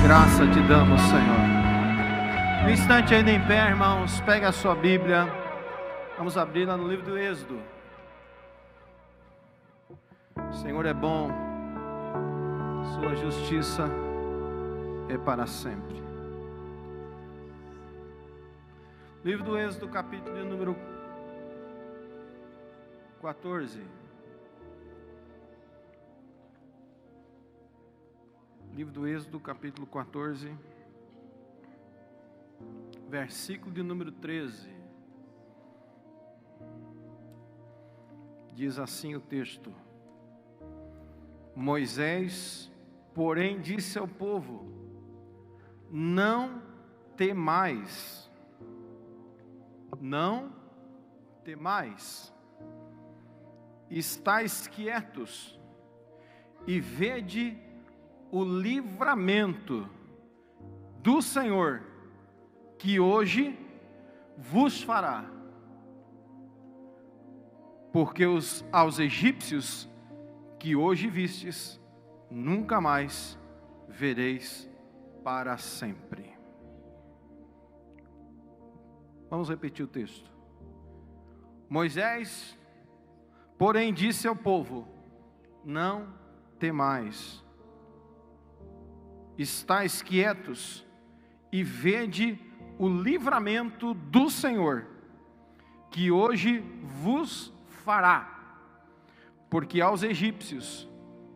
Graça te damos, Senhor. No instante ainda em pé, irmãos, pegue a sua Bíblia. Vamos abrir lá no livro do Êxodo. O Senhor é bom, sua justiça é para sempre. Livro do Êxodo, capítulo de número 14. Livro do Êxodo, capítulo 14, versículo de número 13. Diz assim o texto: Moisés, porém, disse ao povo: não temais, não temais, estais quietos e vede o livramento do Senhor, que hoje vos fará, porque aos egípcios que hoje vistes, nunca mais vereis para sempre. Vamos repetir o texto. Moisés, porém, disse ao povo: não temais, estais quietos e vede o livramento do Senhor, que hoje vos fará, porque aos egípcios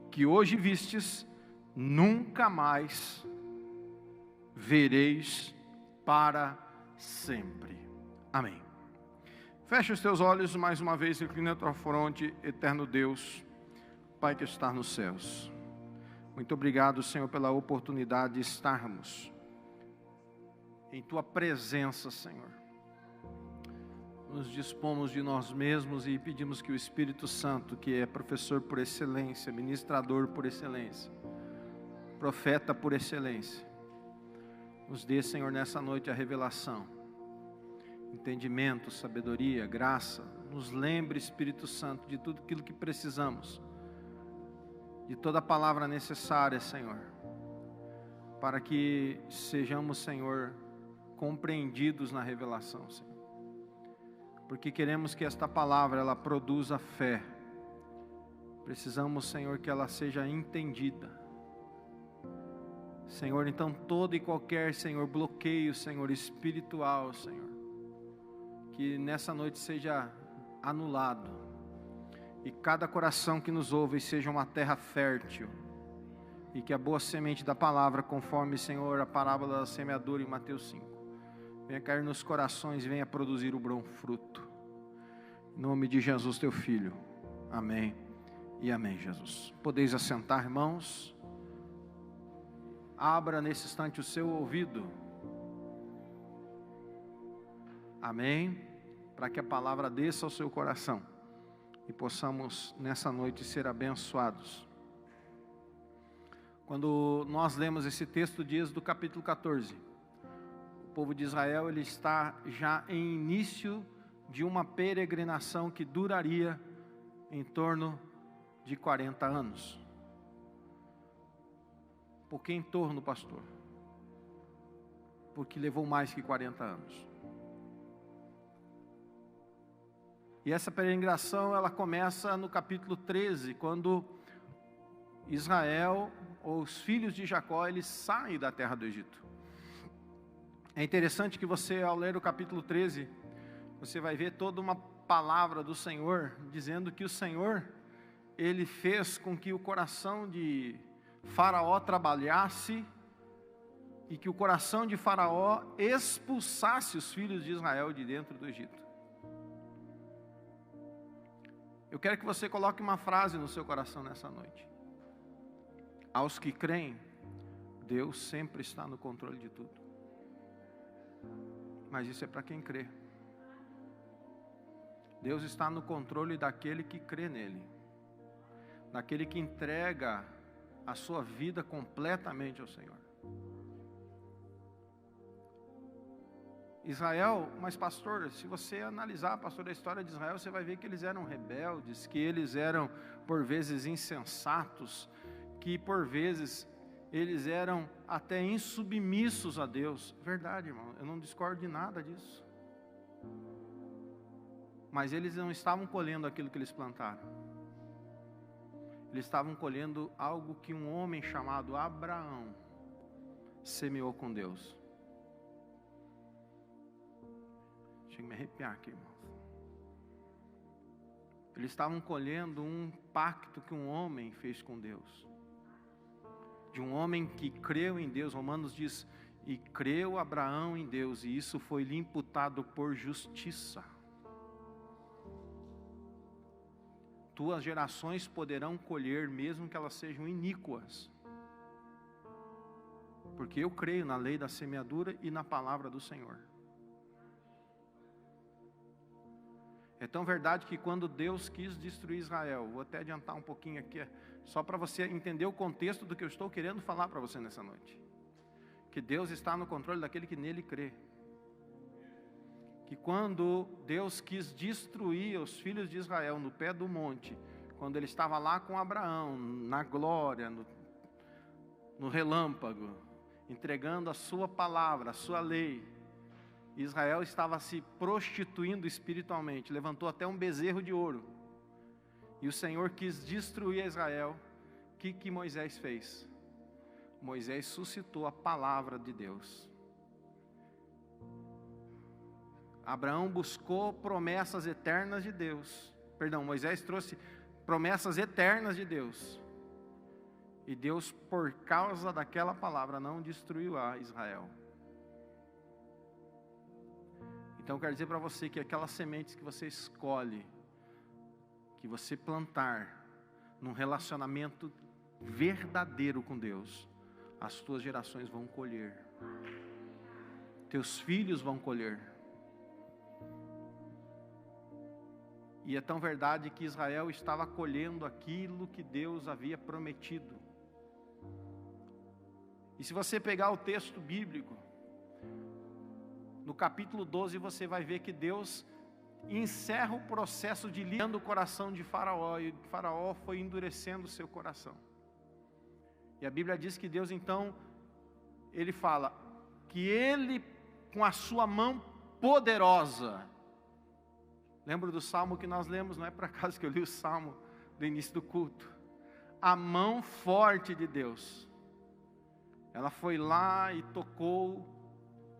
que hoje vistes, nunca mais vereis para sempre. Amém. Feche os teus olhos mais uma vez, inclina a tua fronte, eterno Deus, Pai que está nos céus. Muito obrigado, Senhor, pela oportunidade de estarmos em Tua presença, Senhor. Nos dispomos de nós mesmos e pedimos que o Espírito Santo, que é professor por excelência, ministrador por excelência, profeta por excelência, nos dê, Senhor, nessa noite a revelação, entendimento, sabedoria, graça. Nos lembre, Espírito Santo, de tudo aquilo que precisamos, de toda a palavra necessária, Senhor, para que sejamos, Senhor, compreendidos na revelação, Senhor, porque queremos que esta palavra, ela produza fé. Precisamos, Senhor, que ela seja entendida, Senhor. Então todo e qualquer, Senhor, bloqueio, Senhor, espiritual, Senhor, que nessa noite seja anulado, e cada coração que nos ouve seja uma terra fértil, e que a boa semente da palavra, conforme, Senhor, a parábola da semeadura em Mateus 5, venha cair nos corações e venha produzir o bom fruto. Em nome de Jesus, teu Filho. Amém e amém, Jesus. Podeis assentar, irmãos. Abra nesse instante o seu ouvido. Amém. Para que a palavra desça ao seu coração e possamos nessa noite ser abençoados. Quando nós lemos esse texto de Êxodo capítulo 14, o povo de Israel, ele está já em início de uma peregrinação que duraria em torno de 40 anos. Por que em torno, pastor? Porque levou mais que 40 anos. E essa peregrinação, ela começa no capítulo 13, quando Israel, ou os filhos de Jacó, eles saem da terra do Egito. É interessante que você, ao ler o capítulo 13, você vai ver toda uma palavra do Senhor, dizendo que o Senhor, ele fez com que o coração de Faraó trabalhasse, e que o coração de Faraó expulsasse os filhos de Israel de dentro do Egito. Eu quero que você coloque uma frase no seu coração nessa noite. Aos que creem, Deus sempre está no controle de tudo. Mas isso é para quem crê. Deus está no controle daquele que crê nele, daquele que entrega a sua vida completamente ao Senhor. Israel, mas pastor, se você analisar, pastor, a história de Israel, você vai ver que eles eram rebeldes, que eles eram por vezes insensatos, que por vezes eles eram até insubmissos a Deus. Verdade, irmão, eu não discordo de nada disso. Mas eles não estavam colhendo aquilo que eles plantaram. Eles estavam colhendo algo que um homem chamado Abraão semeou com Deus. Chega a me arrepiar aqui, irmãos. Eles estavam colhendo um pacto que um homem fez com Deus. De um homem que creu em Deus. Romanos diz, e creu Abraão em Deus, e isso foi lhe imputado por justiça. Tuas gerações poderão colher, mesmo que elas sejam iníquas. Porque eu creio na lei da semeadura e na palavra do Senhor. É tão verdade que quando Deus quis destruir Israel, vou até adiantar um pouquinho aqui, só para você entender o contexto do que eu estou querendo falar para você nessa noite. Que Deus está no controle daquele que nele crê. Que quando Deus quis destruir os filhos de Israel no pé do monte, quando ele estava lá com Abraão, na glória, no relâmpago, entregando a sua palavra, a sua lei, Israel estava se prostituindo espiritualmente, levantou até um bezerro de ouro, e o Senhor quis destruir Israel. O que Moisés fez? Moisés suscitou a palavra de Deus. Abraão buscou promessas eternas de Deus. Moisés trouxe promessas eternas de Deus. E Deus, por causa daquela palavra, não destruiu a Israel. Então eu quero dizer para você que aquelas sementes que você escolhe, que você plantar num relacionamento verdadeiro com Deus, as tuas gerações vão colher. Teus filhos vão colher. E é tão verdade que Israel estava colhendo aquilo que Deus havia prometido. E se você pegar o texto bíblico, no capítulo 12 você vai ver que Deus encerra o processo de limpando o coração de Faraó, e Faraó foi endurecendo o seu coração. E a Bíblia diz que Deus então, ele fala que ele, com a sua mão poderosa, lembra do salmo que nós lemos? Não é por acaso que eu li o salmo do início do culto. A mão forte de Deus, ela foi lá e tocou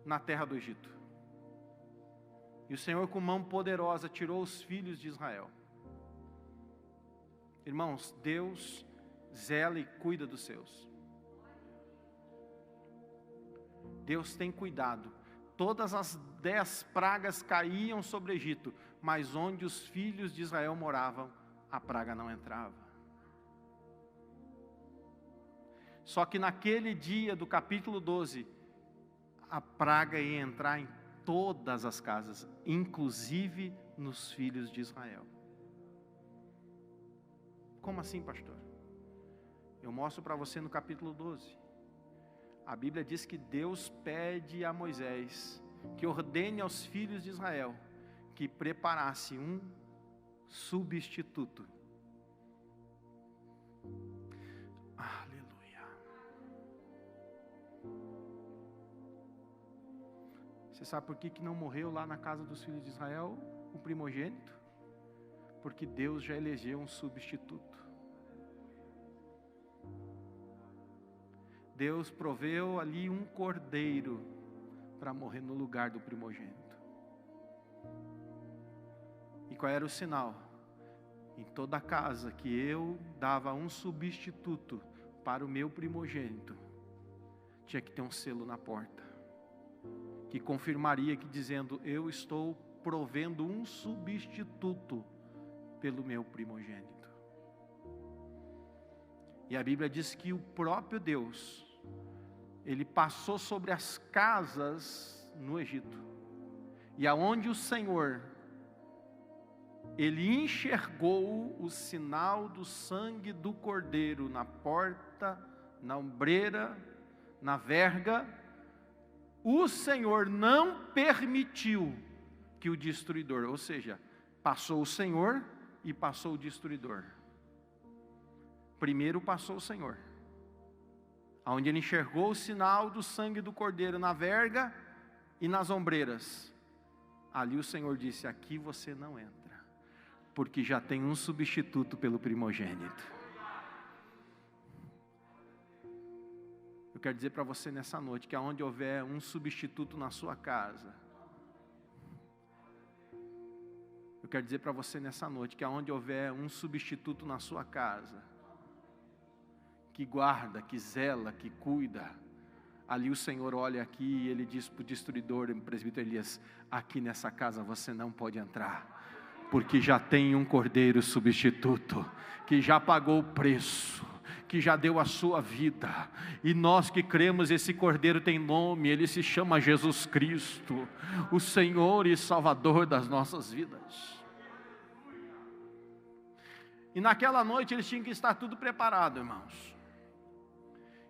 na terra do Egito. E o Senhor, com mão poderosa, tirou os filhos de Israel. Irmãos, Deus zela e cuida dos seus. Deus tem cuidado. Todas as 10 pragas caíam sobre o Egito, mas onde os filhos de Israel moravam, a praga não entrava. Só que naquele dia do capítulo 12, a praga ia entrar em todas as casas, inclusive nos filhos de Israel. Como assim, pastor? Eu mostro para você no capítulo 12. A Bíblia diz que Deus pede a Moisés que ordene aos filhos de Israel que preparasse um substituto. Aleluia. Você sabe por que não morreu lá na casa dos filhos de Israel o primogênito? Porque Deus já elegeu um substituto. Deus proveu ali um cordeiro para morrer no lugar do primogênito. E qual era o sinal? Em toda casa que eu dava um substituto para o meu primogênito, tinha que ter um selo na porta, que confirmaria que dizendo, eu estou provendo um substituto pelo meu primogênito. E a Bíblia diz que o próprio Deus, ele passou sobre as casas no Egito, e aonde o Senhor, ele enxergou o sinal do sangue do cordeiro na porta, na ombreira, na verga, o Senhor não permitiu que o destruidor, ou seja, passou o Senhor e passou o destruidor. Primeiro passou o Senhor, onde ele enxergou o sinal do sangue do cordeiro na verga e nas ombreiras, ali o Senhor disse: aqui você não entra, porque já tem um substituto pelo primogênito. Eu quero dizer para você nessa noite, que aonde houver um substituto na sua casa, eu quero dizer para você nessa noite, que aonde houver um substituto na sua casa, que guarda, que zela, que cuida, ali o Senhor olha aqui e Ele diz para o destruidor, o presbítero Elias: aqui nessa casa você não pode entrar, porque já tem um cordeiro substituto, que já pagou o preço, que já deu a sua vida, e nós que cremos, esse cordeiro tem nome, ele se chama Jesus Cristo, o Senhor e Salvador das nossas vidas. E naquela noite eles tinham que estar tudo preparado, irmãos.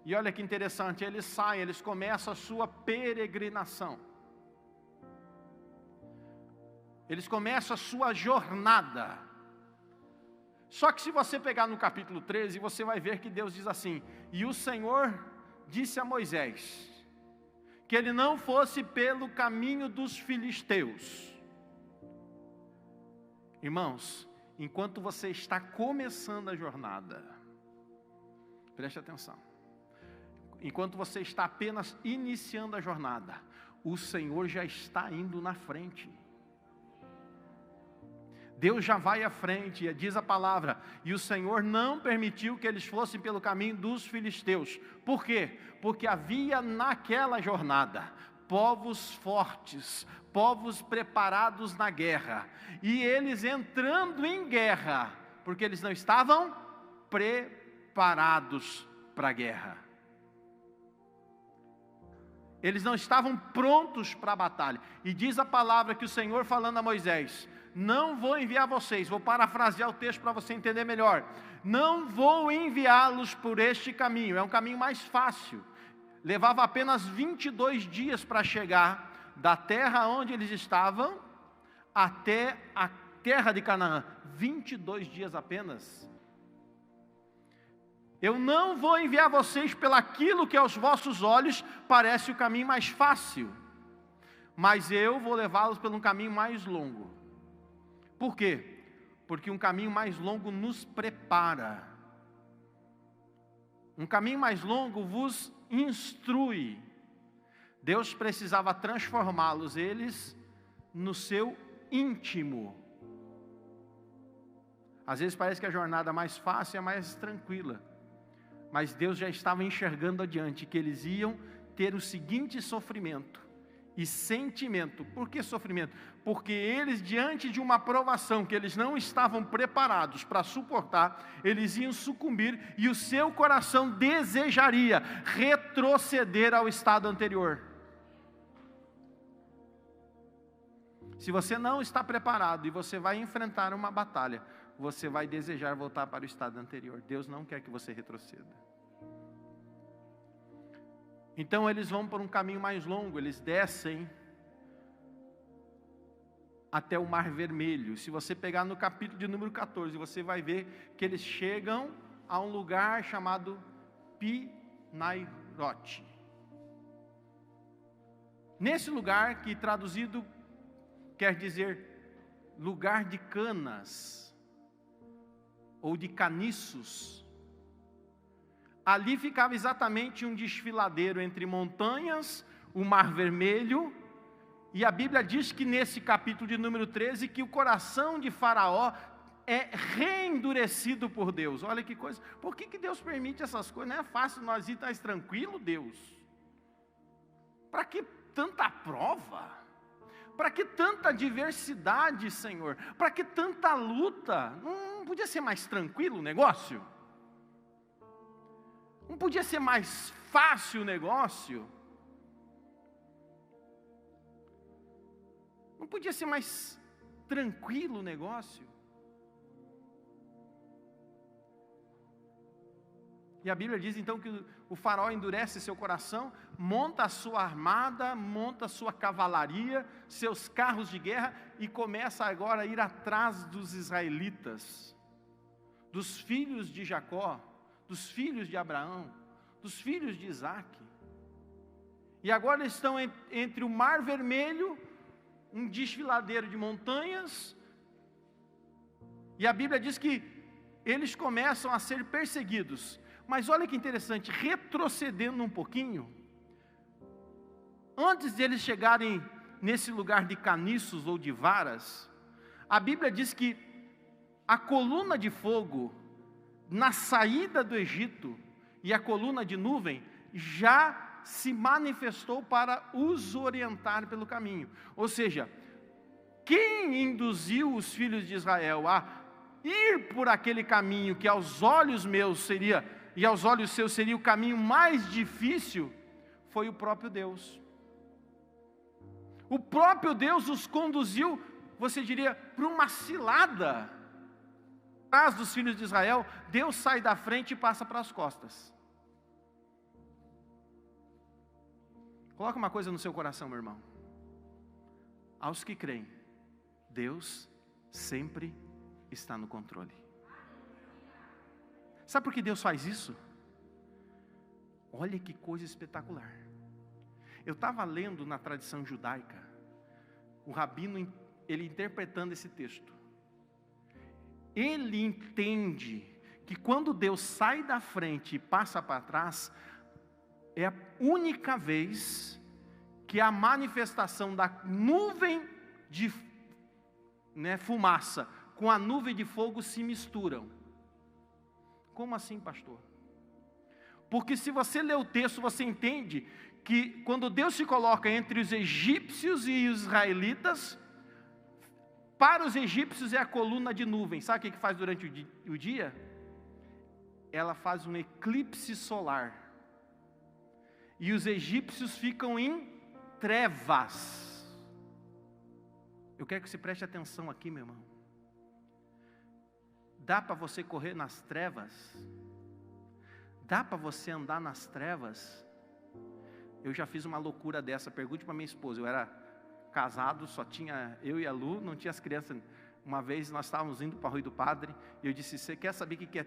E olha que interessante, eles saem, eles começam a sua peregrinação. Eles começam a sua jornada. Só que se você pegar no capítulo 13, você vai ver que Deus diz assim: e o Senhor disse a Moisés, que ele não fosse pelo caminho dos filisteus. Irmãos, enquanto você está começando a jornada, preste atenção, enquanto você está apenas iniciando a jornada, o Senhor já está indo na frente. Deus já vai à frente, e diz a palavra: e o Senhor não permitiu que eles fossem pelo caminho dos filisteus. Por quê? Porque havia naquela jornada povos fortes, povos preparados na guerra, e eles entrando em guerra, porque eles não estavam preparados para a guerra. Eles não estavam prontos para a batalha. E diz a palavra que o Senhor falando a Moisés: não vou enviar vocês, vou parafrasear o texto para você entender melhor, não vou enviá-los por este caminho, é um caminho mais fácil, levava apenas 22 dias para chegar da terra onde eles estavam, até a terra de Canaã, 22 dias apenas. Eu não vou enviar vocês pelaquilo que aos vossos olhos parece o caminho mais fácil, mas eu vou levá-los por um caminho mais longo. Por quê? Porque um caminho mais longo nos prepara. Um caminho mais longo vos instrui. Deus precisava transformá-los, eles, no seu íntimo. Às vezes parece que a jornada mais fácil é mais tranquila, mas Deus já estava enxergando adiante, que eles iam ter o seguinte sofrimento e sentimento. Por que sofrimento? Porque eles, diante de uma provação que eles não estavam preparados para suportar, eles iam sucumbir, e o seu coração desejaria retroceder ao estado anterior. Se você não está preparado e você vai enfrentar uma batalha, você vai desejar voltar para o estado anterior. Deus não quer que você retroceda. Então eles vão por um caminho mais longo, eles descem até o Mar Vermelho. Se você pegar no capítulo de número 14, você vai ver que eles chegam a um lugar chamado Pi-Nairote. Nesse lugar, que traduzido quer dizer lugar de canas, ou de caniços, ali ficava exatamente um desfiladeiro entre montanhas, o Mar Vermelho, e a Bíblia diz que nesse capítulo de número 13, que o coração de Faraó é reendurecido por Deus. Olha que coisa, por que Deus permite essas coisas? Não é fácil nós ir mais tranquilo, Deus? Para que tanta prova? Para que tanta adversidade, Senhor? Para que tanta luta? Não podia ser mais tranquilo o negócio? Não podia ser mais fácil o negócio? Não podia ser mais tranquilo o negócio? E a Bíblia diz então que o faraó endurece seu coração, monta a sua armada, monta a sua cavalaria, seus carros de guerra, e começa agora a ir atrás dos israelitas, dos filhos de Jacó, dos filhos de Abraão, dos filhos de Isaac. E agora eles estão entre o Mar Vermelho, um desfiladeiro de montanhas, e a Bíblia diz que eles começam a ser perseguidos. Mas olha que interessante, retrocedendo um pouquinho, antes de eles chegarem nesse lugar de caniços ou de varas, a Bíblia diz que a coluna de fogo, na saída do Egito, e a coluna de nuvem, já se manifestou para os orientar pelo caminho. Ou seja, quem induziu os filhos de Israel a ir por aquele caminho que aos olhos meus seria, e aos olhos seus seria o caminho mais difícil, foi o próprio Deus. O próprio Deus os conduziu, você diria, para uma cilada. Atrás dos filhos de Israel, Deus sai da frente e passa para as costas. Coloca uma coisa no seu coração, meu irmão. Aos que creem, Deus sempre está no controle. Sabe por que Deus faz isso? Olha que coisa espetacular. Eu estava lendo na tradição judaica, o rabino, ele interpretando esse texto. Ele entende que quando Deus sai da frente e passa para trás, é a única vez que a manifestação da nuvem de fumaça com a nuvem de fogo se misturam. Como assim, pastor? Porque se você lê o texto, você entende que quando Deus se coloca entre os egípcios e os israelitas, para os egípcios é a coluna de nuvem. Sabe o que faz durante o dia? Ela faz um eclipse solar. E os egípcios ficam em trevas. Eu quero que você preste atenção aqui, meu irmão. Dá para você correr nas trevas? Dá para você andar nas trevas? Eu já fiz uma loucura dessa. Pergunte para minha esposa. Eu era casado, só tinha eu e a Lu, não tinha as crianças. Uma vez nós estávamos indo para a Rui do Padre, e eu disse: você quer saber o que é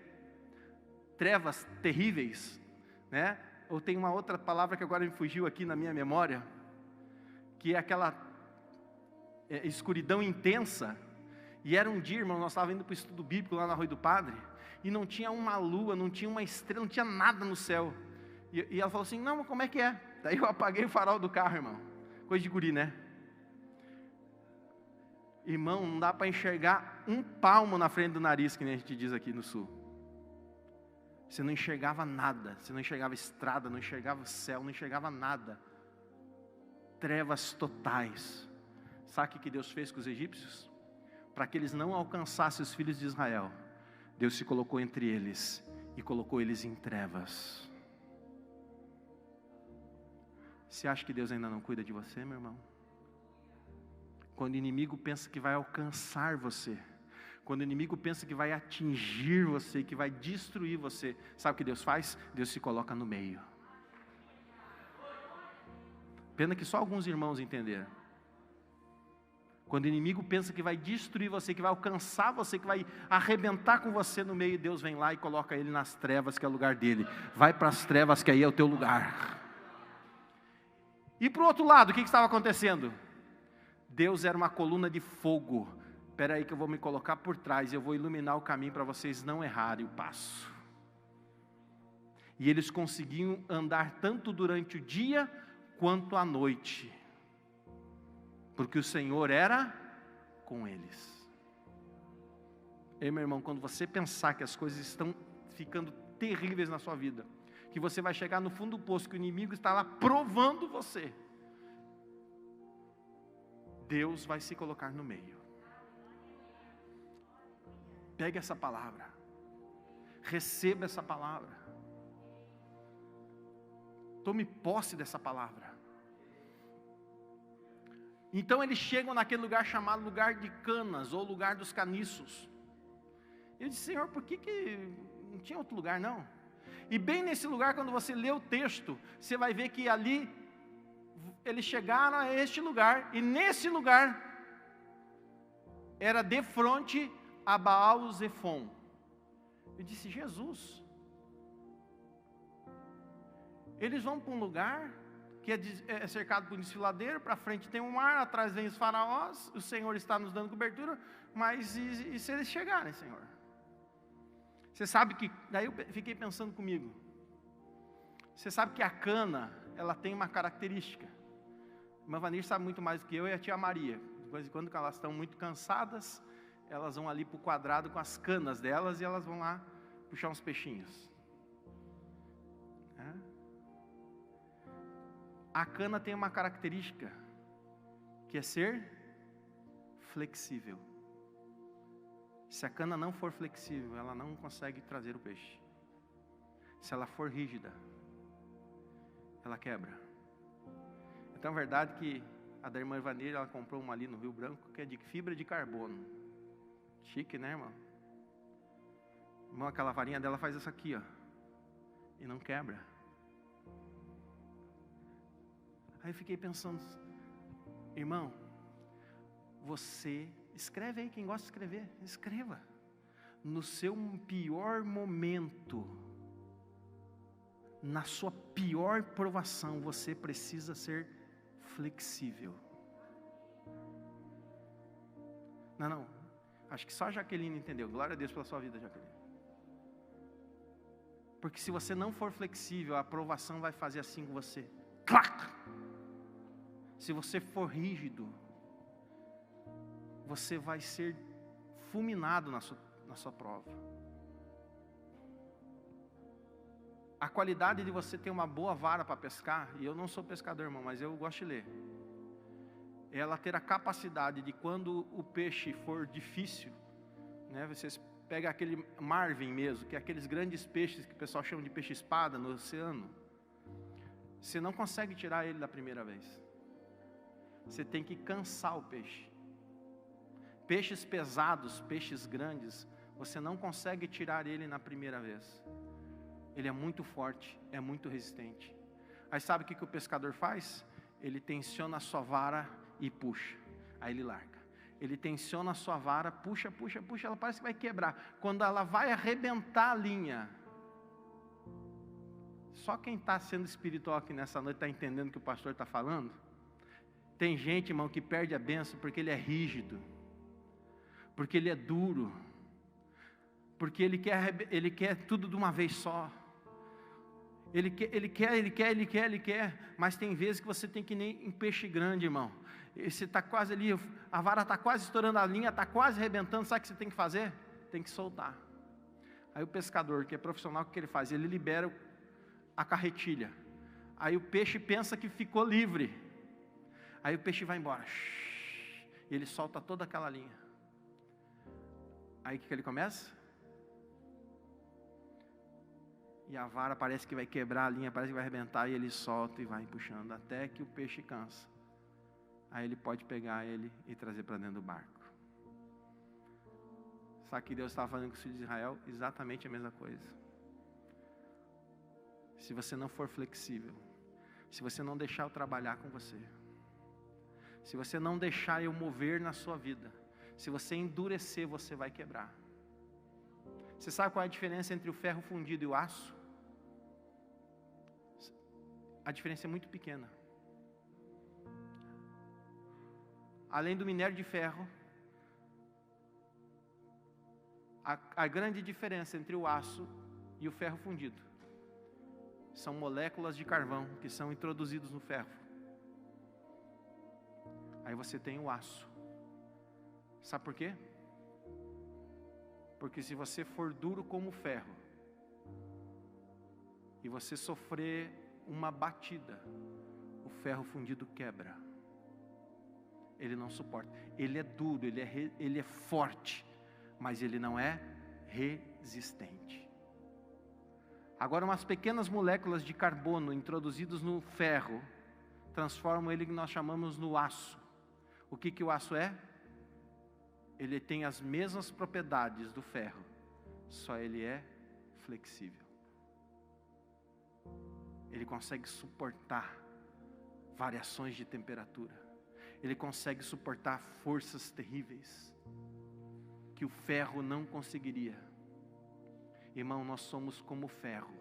trevas terríveis? Né? Ou tem uma outra palavra que agora me fugiu aqui na minha memória, que é aquela escuridão intensa. E era um dia, irmão, nós estávamos indo para o estudo bíblico lá na Rui do Padre, e não tinha uma lua, não tinha uma estrela, não tinha nada no céu. E ela falou assim: não, mas como é que é? Daí eu apaguei o farol do carro, irmão. Coisa de guri, né? Irmão, não dá para enxergar um palmo na frente do nariz, que nem a gente diz aqui no sul. Você não enxergava nada, você não enxergava estrada, não enxergava céu, não enxergava nada. Trevas totais. Sabe o que Deus fez com os egípcios? Para que eles não alcançassem os filhos de Israel, Deus se colocou entre eles e colocou eles em trevas. Você acha que Deus ainda não cuida de você, meu irmão? Quando o inimigo pensa que vai alcançar você, quando o inimigo pensa que vai atingir você, que vai destruir você, sabe o que Deus faz? Deus se coloca no meio. Pena que só alguns irmãos entenderam. Quando o inimigo pensa que vai destruir você, que vai alcançar você, que vai arrebentar com você no meio, Deus vem lá e coloca ele nas trevas, que é o lugar dele. Vai para as trevas, que aí é o teu lugar. E para o outro lado, o que estava acontecendo? Deus era uma coluna de fogo. Espera aí que eu vou me colocar por trás, eu vou iluminar o caminho para vocês não errarem o passo. E eles conseguiam andar tanto durante o dia quanto à noite, porque o Senhor era com eles. Ei, meu irmão, quando você pensar que as coisas estão ficando terríveis na sua vida, que você vai chegar no fundo do poço, que o inimigo está lá provando você, Deus vai se colocar no meio. Pegue essa palavra, receba essa palavra, tome posse dessa palavra. Então eles chegam naquele lugar chamado lugar de Canas, ou lugar dos caniços. Eu disse: Senhor, por que não tinha outro lugar não? E bem nesse lugar, quando você lê o texto, você vai ver que ali, eles chegaram a este lugar, e nesse lugar, era de frente a Baal-Zefon. Eu disse: Jesus, Eles vão para um lugar que é cercado por um desfiladeiro, para frente tem um mar, atrás vem os faraós, o Senhor está nos dando cobertura, mas e se eles chegarem, Senhor? Você sabe que, daí eu fiquei pensando comigo, você sabe que a cana, ela tem uma característica, a irmã Vanir sabe muito mais do que eu e a tia Maria, de vez em quando que elas estão muito cansadas, elas vão ali para o quadrado com as canas delas, e elas vão lá puxar uns peixinhos. A cana tem uma característica, que é ser flexível. Se a cana não for flexível, ela não consegue trazer o peixe. Se ela for rígida, ela quebra. Então é verdade que a da irmã Ivaneira, ela comprou uma ali no Rio Branco, que é de fibra de carbono. Chique, né, irmão? Irmão, aquela varinha dela faz isso aqui, ó, e não quebra. Aí eu fiquei pensando, irmão, você, escreve aí, quem gosta de escrever, escreva. No seu pior momento, na sua pior provação, você precisa ser flexível. Não, acho que só a Jaqueline entendeu, glória a Deus pela sua vida, Jaqueline. Porque se você não for flexível, a provação vai fazer assim com você, clac! Se você for rígido, você vai ser fulminado na sua prova. A qualidade de você ter uma boa vara para pescar, e eu não sou pescador, irmão, mas eu gosto de ler, é ela ter a capacidade de, quando o peixe for difícil, né, vocês pegam aquele marvin mesmo, que é aqueles grandes peixes que o pessoal chama de peixe-espada no oceano, você não consegue tirar ele da primeira vez. Você tem que cansar o peixe. Peixes pesados, peixes grandes, você não consegue tirar ele na primeira vez. Ele é muito forte, é muito resistente. Aí sabe o que o pescador faz? Ele tensiona a sua vara e puxa. Aí ele larga. Ele tensiona a sua vara, puxa, ela parece que vai quebrar. Quando ela vai arrebentar a linha, só quem está sendo espiritual aqui nessa noite está entendendo o que o pastor está falando. Tem gente, irmão, que perde a bênção porque ele é rígido, porque ele é duro, porque ele quer tudo de uma vez só. Ele quer, mas tem vezes que você tem que nem um peixe grande, irmão. E você está quase ali, a vara está quase estourando a linha, está quase arrebentando, sabe o que você tem que fazer? Tem que soltar. Aí o pescador, que é profissional, o que ele faz? Ele libera a carretilha. Aí o peixe pensa que ficou livre. Aí o peixe vai embora, e ele solta toda aquela linha. Aí o que ele começa? E a vara parece que vai quebrar a linha, parece que vai arrebentar, e ele solta e vai puxando, até que o peixe cansa. Aí ele pode pegar ele e trazer para dentro do barco. Sabe que Deus estava fazendo com os filhos de Israel? Exatamente a mesma coisa. Se você não for flexível, se você não deixar eu trabalhar com você, se você não deixar eu mover na sua vida, se você endurecer, você vai quebrar. Você sabe qual é a diferença entre o ferro fundido e o aço? A diferença é muito pequena. Além do minério de ferro, a grande diferença entre o aço e o ferro fundido são moléculas de carvão que são introduzidos no ferro. Aí você tem o aço. Sabe por quê? Porque se você for duro como ferro, e você sofrer uma batida, o ferro fundido quebra. Ele não suporta. Ele é duro, ele é forte, mas ele não é resistente. Agora, umas pequenas moléculas de carbono introduzidas no ferro transformam ele que nós chamamos no aço. O que o aço é? Ele tem as mesmas propriedades do ferro, só ele é flexível. Ele consegue suportar variações de temperatura. Ele consegue suportar forças terríveis que o ferro não conseguiria. Irmão, nós somos como ferro.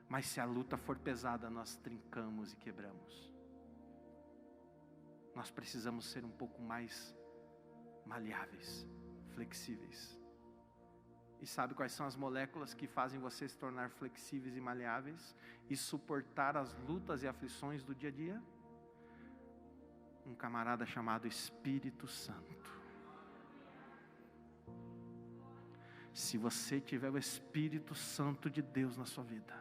Mas se a luta for pesada, nós trincamos e quebramos. Nós precisamos ser um pouco mais maleáveis, flexíveis. E sabe quais são as moléculas que fazem você se tornar flexíveis e maleáveis e suportar as lutas e aflições do dia a dia? Um camarada chamado Espírito Santo. Se você tiver o Espírito Santo de Deus na sua vida,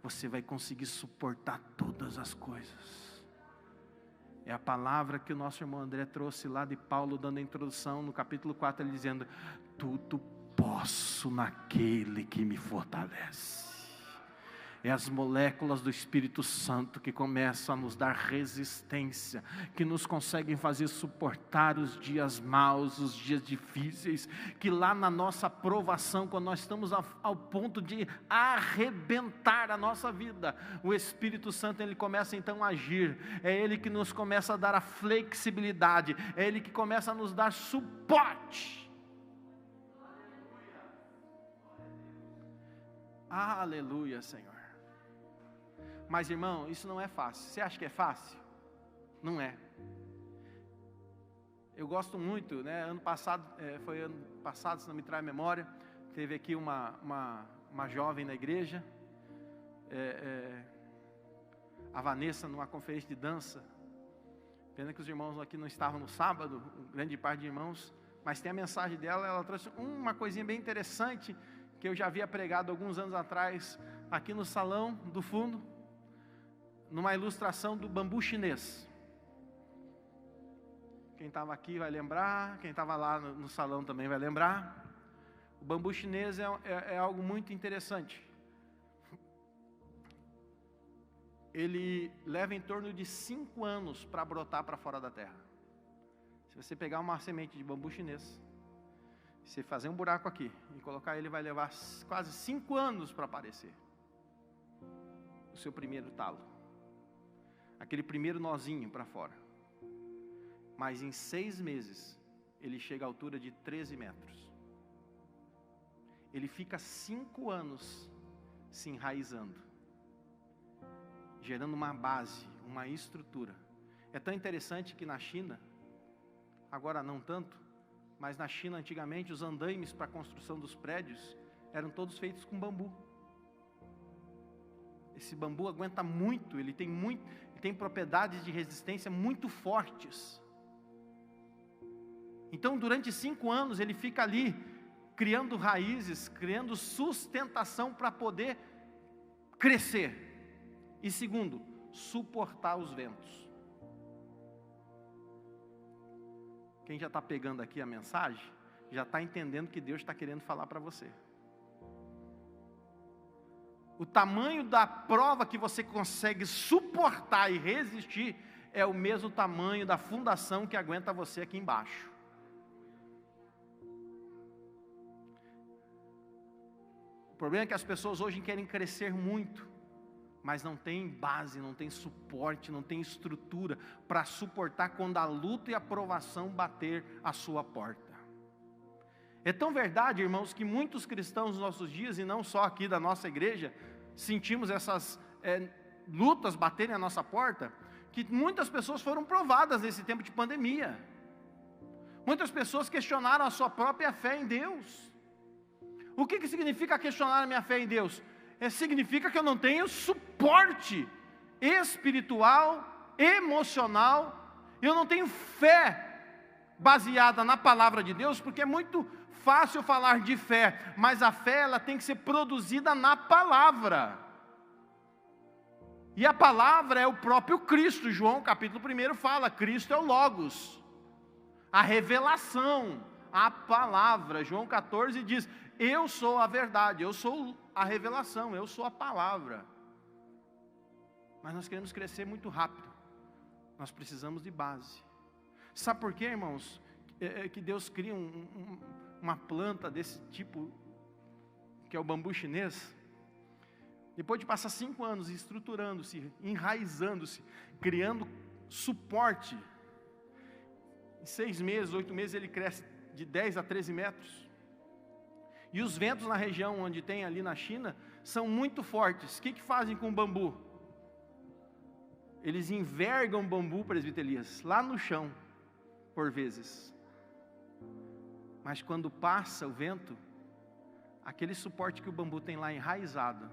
você vai conseguir suportar todas as coisas. É a palavra que o nosso irmão André trouxe lá de Paulo, dando a introdução no capítulo 4, ele dizendo: tudo posso naquele que me fortalece. É as moléculas do Espírito Santo que começam a nos dar resistência, que nos conseguem fazer suportar os dias maus, os dias difíceis, que lá na nossa provação, quando nós estamos ao ponto de arrebentar a nossa vida, o Espírito Santo, ele começa então a agir, é Ele que nos começa a dar a flexibilidade, é Ele que começa a nos dar suporte. Aleluia, Senhor. Mas irmão, isso não é fácil. Você acha que é fácil? Não é. Eu gosto muito, né? Ano passado, se não me trai a memória, teve aqui uma jovem na igreja, a Vanessa, numa conferência de dança. Pena que os irmãos aqui não estavam no sábado, grande parte de irmãos, mas tem a mensagem dela, ela trouxe uma coisinha bem interessante, que eu já havia pregado alguns anos atrás, aqui no salão do fundo, numa ilustração do bambu chinês. Quem estava aqui vai lembrar, quem estava lá no salão também vai lembrar. O bambu chinês é algo muito interessante. Ele leva em torno de 5 anos para brotar para fora da terra. Se você pegar uma semente de bambu chinês, você fazer um buraco aqui e colocar ele, vai levar quase 5 anos para aparecer o seu primeiro talo, aquele primeiro nozinho para fora. Mas em 6 meses ele chega à altura de 13 metros. Ele fica 5 anos se enraizando, gerando uma base, uma estrutura. É tão interessante que na China, agora não tanto, mas na China antigamente os andaimes para a construção dos prédios eram todos feitos com bambu. Esse bambu aguenta muito, ele tem propriedades de resistência muito fortes. Então durante 5 anos ele fica ali, criando raízes, criando sustentação para poder crescer. E segundo, suportar os ventos. Quem já está pegando aqui a mensagem, já está entendendo o que Deus está querendo falar para você. O tamanho da prova que você consegue suportar e resistir é o mesmo tamanho da fundação que aguenta você aqui embaixo. O problema é que as pessoas hoje querem crescer muito, mas não tem base, não tem suporte, não tem estrutura para suportar quando a luta e a provação bater a sua porta. É tão verdade, irmãos, que muitos cristãos nos nossos dias, e não só aqui da nossa igreja, sentimos essas lutas baterem a nossa porta, que muitas pessoas foram provadas nesse tempo de pandemia. Muitas pessoas questionaram a sua própria fé em Deus. O que significa questionar a minha fé em Deus? Significa que eu não tenho suporte espiritual, emocional, eu não tenho fé baseada na palavra de Deus, porque é muito fácil falar de fé, mas a fé ela tem que ser produzida na palavra, e a palavra é o próprio Cristo. João capítulo 1 fala, Cristo é o Logos, a revelação, a palavra. João 14 diz, eu sou a verdade, eu sou a revelação, eu sou a palavra. Mas nós queremos crescer muito rápido, nós precisamos de base. Sabe por quê, irmãos, que Deus cria uma planta desse tipo, que é o bambu chinês? Depois de passar 5 anos estruturando-se, enraizando-se, criando suporte, em 6 meses, 8 meses ele cresce de 10 a 13 metros. E os ventos na região onde tem ali na China, são muito fortes. O que fazem com o bambu? Eles envergam o bambu, presbítero Elias, lá no chão, por vezes. Mas quando passa o vento, aquele suporte que o bambu tem lá enraizado,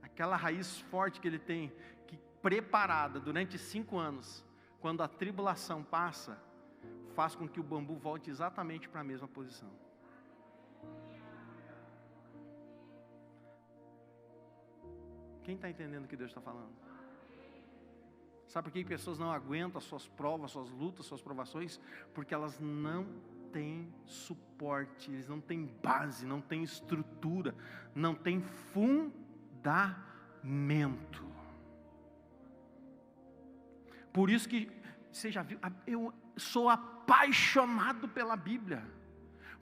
aquela raiz forte que ele tem, que preparada durante 5 anos, quando a tribulação passa, faz com que o bambu volte exatamente para a mesma posição. Quem está entendendo o que Deus está falando? Sabe por que pessoas não aguentam as suas provas, suas lutas, suas provações? Porque elas não têm suporte, eles não têm base, não têm estrutura, não têm fundamento. Por isso que, você já viu, eu sou apaixonado pela Bíblia.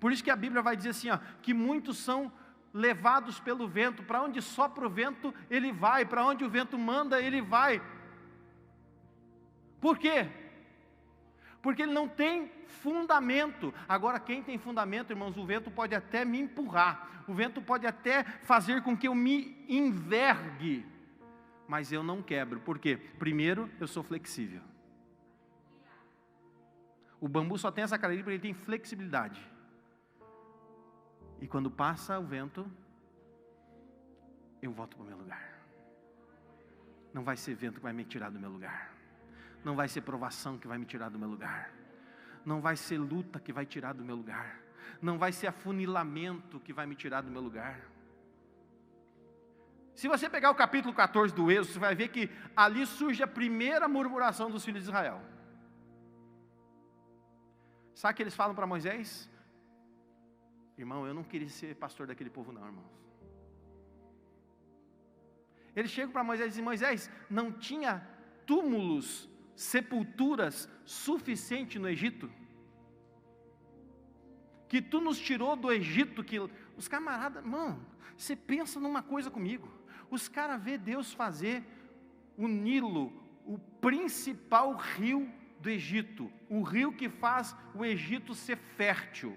Por isso que a Bíblia vai dizer assim, ó, que muitos são levados pelo vento. Para onde sopra o vento, ele vai. Para onde o vento manda, ele vai. Por quê? Porque ele não tem fundamento. Agora, quem tem fundamento, irmãos, o vento pode até me empurrar, o vento pode até fazer com que eu me envergue, mas eu não quebro. Por quê? Primeiro, eu sou flexível. O bambu só tem essa característica porque ele tem flexibilidade. E quando passa o vento, eu volto para o meu lugar. Não vai ser vento que vai me tirar do meu lugar. Não vai ser provação que vai me tirar do meu lugar. Não vai ser luta que vai tirar do meu lugar. Não vai ser afunilamento que vai me tirar do meu lugar. Se você pegar o capítulo 14 do Êxodo, você vai ver que ali surge a primeira murmuração dos filhos de Israel. Sabe o que eles falam para Moisés? Irmão, eu não queria ser pastor daquele povo não, irmãos. Eles chegam para Moisés e dizem, Moisés, não tinha túmulos, sepulturas suficientes no Egito? Que tu nos tirou do Egito, que os camaradas, irmão, você pensa numa coisa comigo, os caras vê Deus fazer o Nilo, o principal rio do Egito, o rio que faz o Egito ser fértil.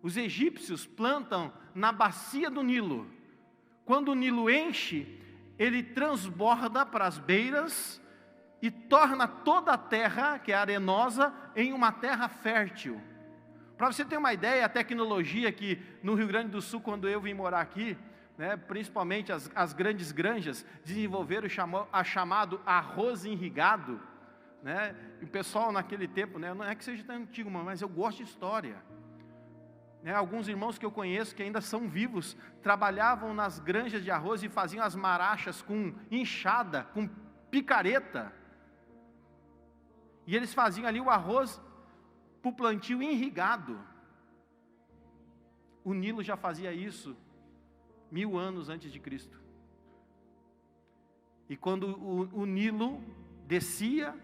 Os egípcios plantam na bacia do Nilo. Quando o Nilo enche, ele transborda para as beiras e torna toda a terra, que é arenosa, em uma terra fértil. Para você ter uma ideia, a tecnologia que no Rio Grande do Sul, quando eu vim morar aqui, né, principalmente as grandes granjas, desenvolveram a chamado arroz irrigado, né? E o pessoal naquele tempo, né, não é que seja tão antigo, mas eu gosto de história. Alguns irmãos que eu conheço, que ainda são vivos, trabalhavam nas granjas de arroz e faziam as marachas com enxada, com picareta. E eles faziam ali o arroz para o plantio irrigado. O Nilo já fazia isso 1000 anos antes de Cristo. E quando o Nilo descia,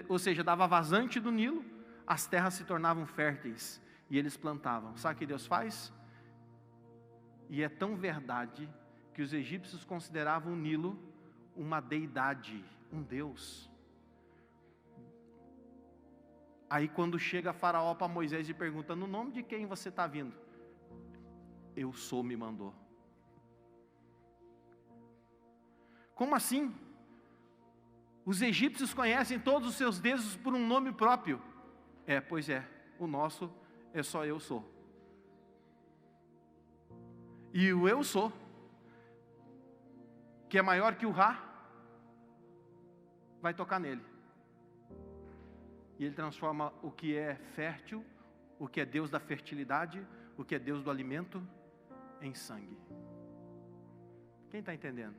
ou seja, dava vazante do Nilo, as terras se tornavam férteis e eles plantavam. Sabe o que Deus faz? E é tão verdade que os egípcios consideravam o Nilo uma deidade, um Deus. Aí quando chega Faraó para Moisés e pergunta, no nome de quem você está vindo? Eu sou, me mandou. Como assim? Os egípcios conhecem todos os seus deuses por um nome próprio. Pois é, o nosso é só eu sou. E o eu sou, que é maior que o Ra, vai tocar nele. E ele transforma o que é fértil, o que é Deus da fertilidade, o que é Deus do alimento, em sangue. Quem está entendendo?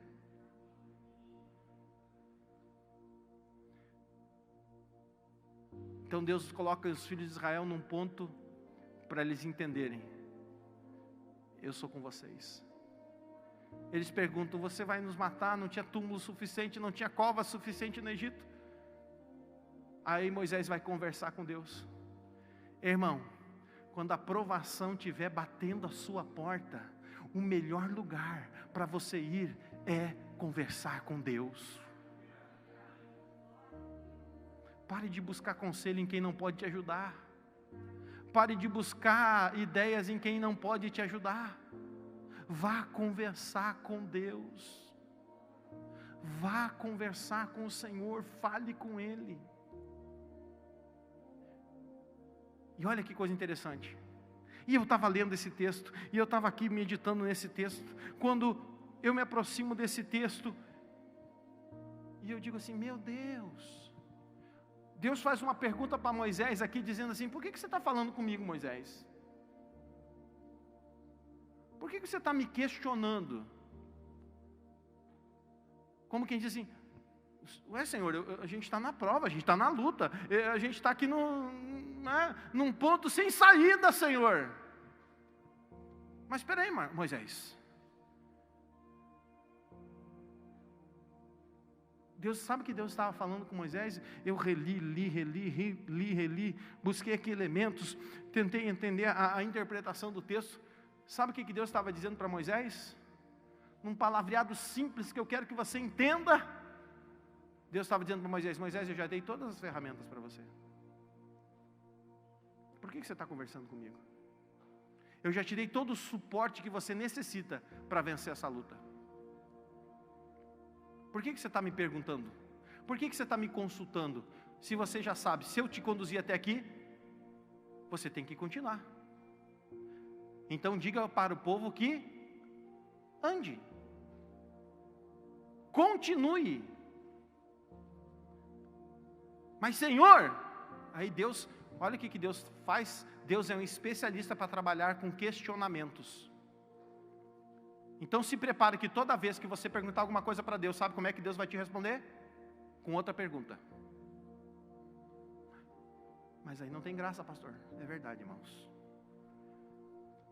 Então Deus coloca os filhos de Israel num ponto para eles entenderem. Eu sou com vocês. Eles perguntam, você vai nos matar? Não tinha túmulo suficiente, não tinha cova suficiente no Egito? Aí Moisés vai conversar com Deus. Irmão, quando a provação estiver batendo a sua porta, o melhor lugar para você ir é conversar com Deus. Pare de buscar conselho em quem não pode te ajudar. Pare de buscar ideias em quem não pode te ajudar. Vá conversar com Deus. Vá conversar com o Senhor, fale com Ele. E olha que coisa interessante. E eu estava lendo esse texto, e eu estava aqui meditando nesse texto, quando eu me aproximo desse texto, e eu digo assim, meu Deus, Deus faz uma pergunta para Moisés aqui, dizendo assim, por que você está falando comigo, Moisés? Por que você está me questionando? Como quem diz assim, ué Senhor, a gente está na prova, a gente está na luta, a gente está aqui num ponto sem saída, Senhor. Mas espera aí, Moisés. Deus, sabe que Deus estava falando com Moisés? Eu reli, busquei aqui elementos, tentei entender a interpretação do texto. Sabe o que Deus estava dizendo para Moisés? Num palavreado simples que eu quero que você entenda. Deus estava dizendo para Moisés, Moisés, eu já dei todas as ferramentas para você. Por que você está conversando comigo? Eu já te dei todo o suporte que você necessita para vencer essa luta. Por que você está me perguntando? Por que você está me consultando? Se você já sabe, se eu te conduzir até aqui, você tem que continuar. Então diga para o povo que ande. Continue. Mas Senhor, aí Deus, olha o que Deus faz. Deus é um especialista para trabalhar com questionamentos. Então se prepare que toda vez que você perguntar alguma coisa para Deus, sabe como é que Deus vai te responder? Com outra pergunta. Mas aí não tem graça, pastor. É verdade, irmãos.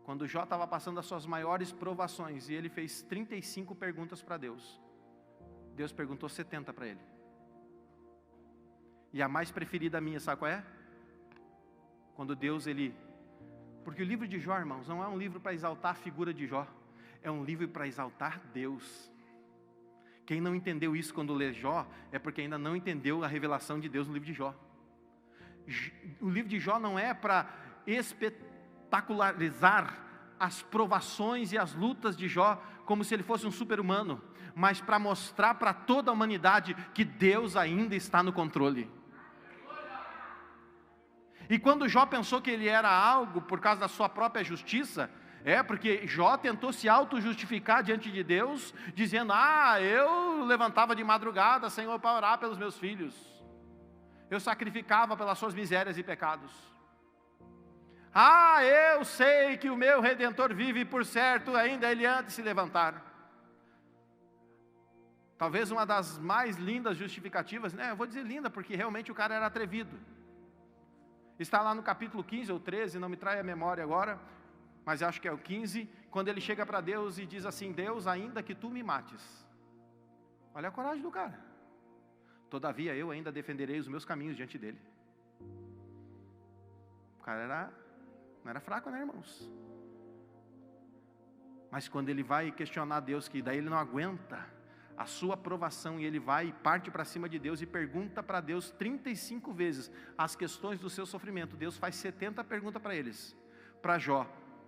Quando Jó estava passando as suas maiores provações, e ele fez 35 perguntas para Deus, Deus perguntou 70 para ele. E a mais preferida minha, sabe qual é? Quando Deus, porque o livro de Jó, irmãos, não é um livro para exaltar a figura de Jó, é um livro para exaltar Deus. Quem não entendeu isso quando lê Jó, é porque ainda não entendeu a revelação de Deus no livro de Jó. O livro de Jó não é para espetacularizar as provações e as lutas de Jó, como se ele fosse um super-humano, mas para mostrar para toda a humanidade que Deus ainda está no controle. E quando Jó pensou que ele era algo por causa da sua própria justiça, porque Jó tentou se auto-justificar diante de Deus, dizendo, eu levantava de madrugada, Senhor, para orar pelos meus filhos, eu sacrificava pelas suas misérias e pecados, eu sei que o meu Redentor vive, por certo, ainda ele há de se levantar. Talvez uma das mais lindas justificativas, eu vou dizer linda, porque realmente o cara era atrevido. Está lá no capítulo 15 ou 13, não me trai a memória agora, mas acho que é o 15, quando ele chega para Deus e diz assim, Deus, ainda que tu me mates. Olha a coragem do cara. Todavia eu ainda defenderei os meus caminhos diante dele. O cara não era fraco, né, irmãos? Mas quando ele vai questionar Deus, que daí ele não aguenta a sua aprovação, e ele vai e parte para cima de Deus e pergunta para Deus 35 vezes as questões do seu sofrimento. Deus faz 70 perguntas para eles, para Jó,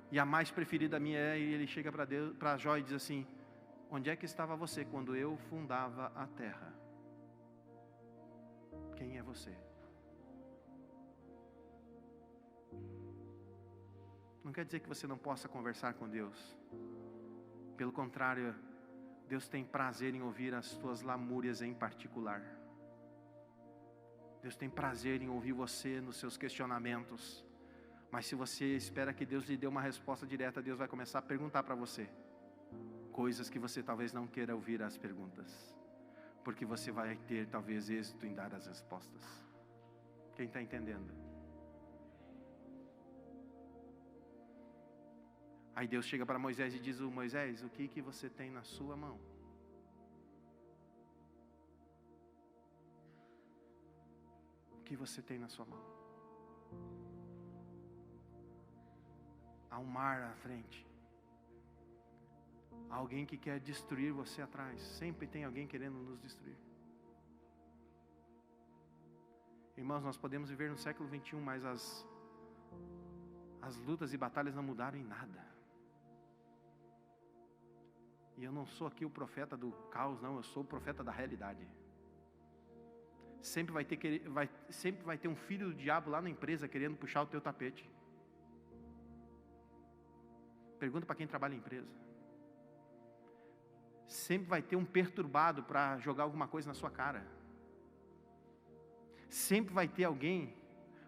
e a mais preferida minha e ele chega para Jó e diz assim, onde é que estava você quando eu fundava a terra? Quem é você? Não quer dizer que você não possa conversar com Deus, pelo contrário, Deus tem prazer em ouvir as tuas lamúrias em particular. Deus tem prazer em ouvir você nos seus questionamentos. Mas se você espera que Deus lhe dê uma resposta direta, Deus vai começar a perguntar para você coisas que você talvez não queira ouvir as perguntas, porque você vai ter talvez êxito em dar as respostas. Quem está entendendo? Aí Deus chega para Moisés e diz, Moisés, o que você tem na sua mão? O que você tem na sua mão? Há um mar à frente. Há alguém que quer destruir você atrás. Sempre tem alguém querendo nos destruir. Irmãos, nós podemos viver no século 21, mas as lutas e batalhas não mudaram em nada. E eu não sou aqui o profeta do caos, não, eu sou o profeta da realidade. Sempre vai ter um filho do diabo lá na empresa querendo puxar o teu tapete. Pergunta para quem trabalha em empresa. Sempre vai ter um perturbado para jogar alguma coisa na sua cara. Sempre vai ter alguém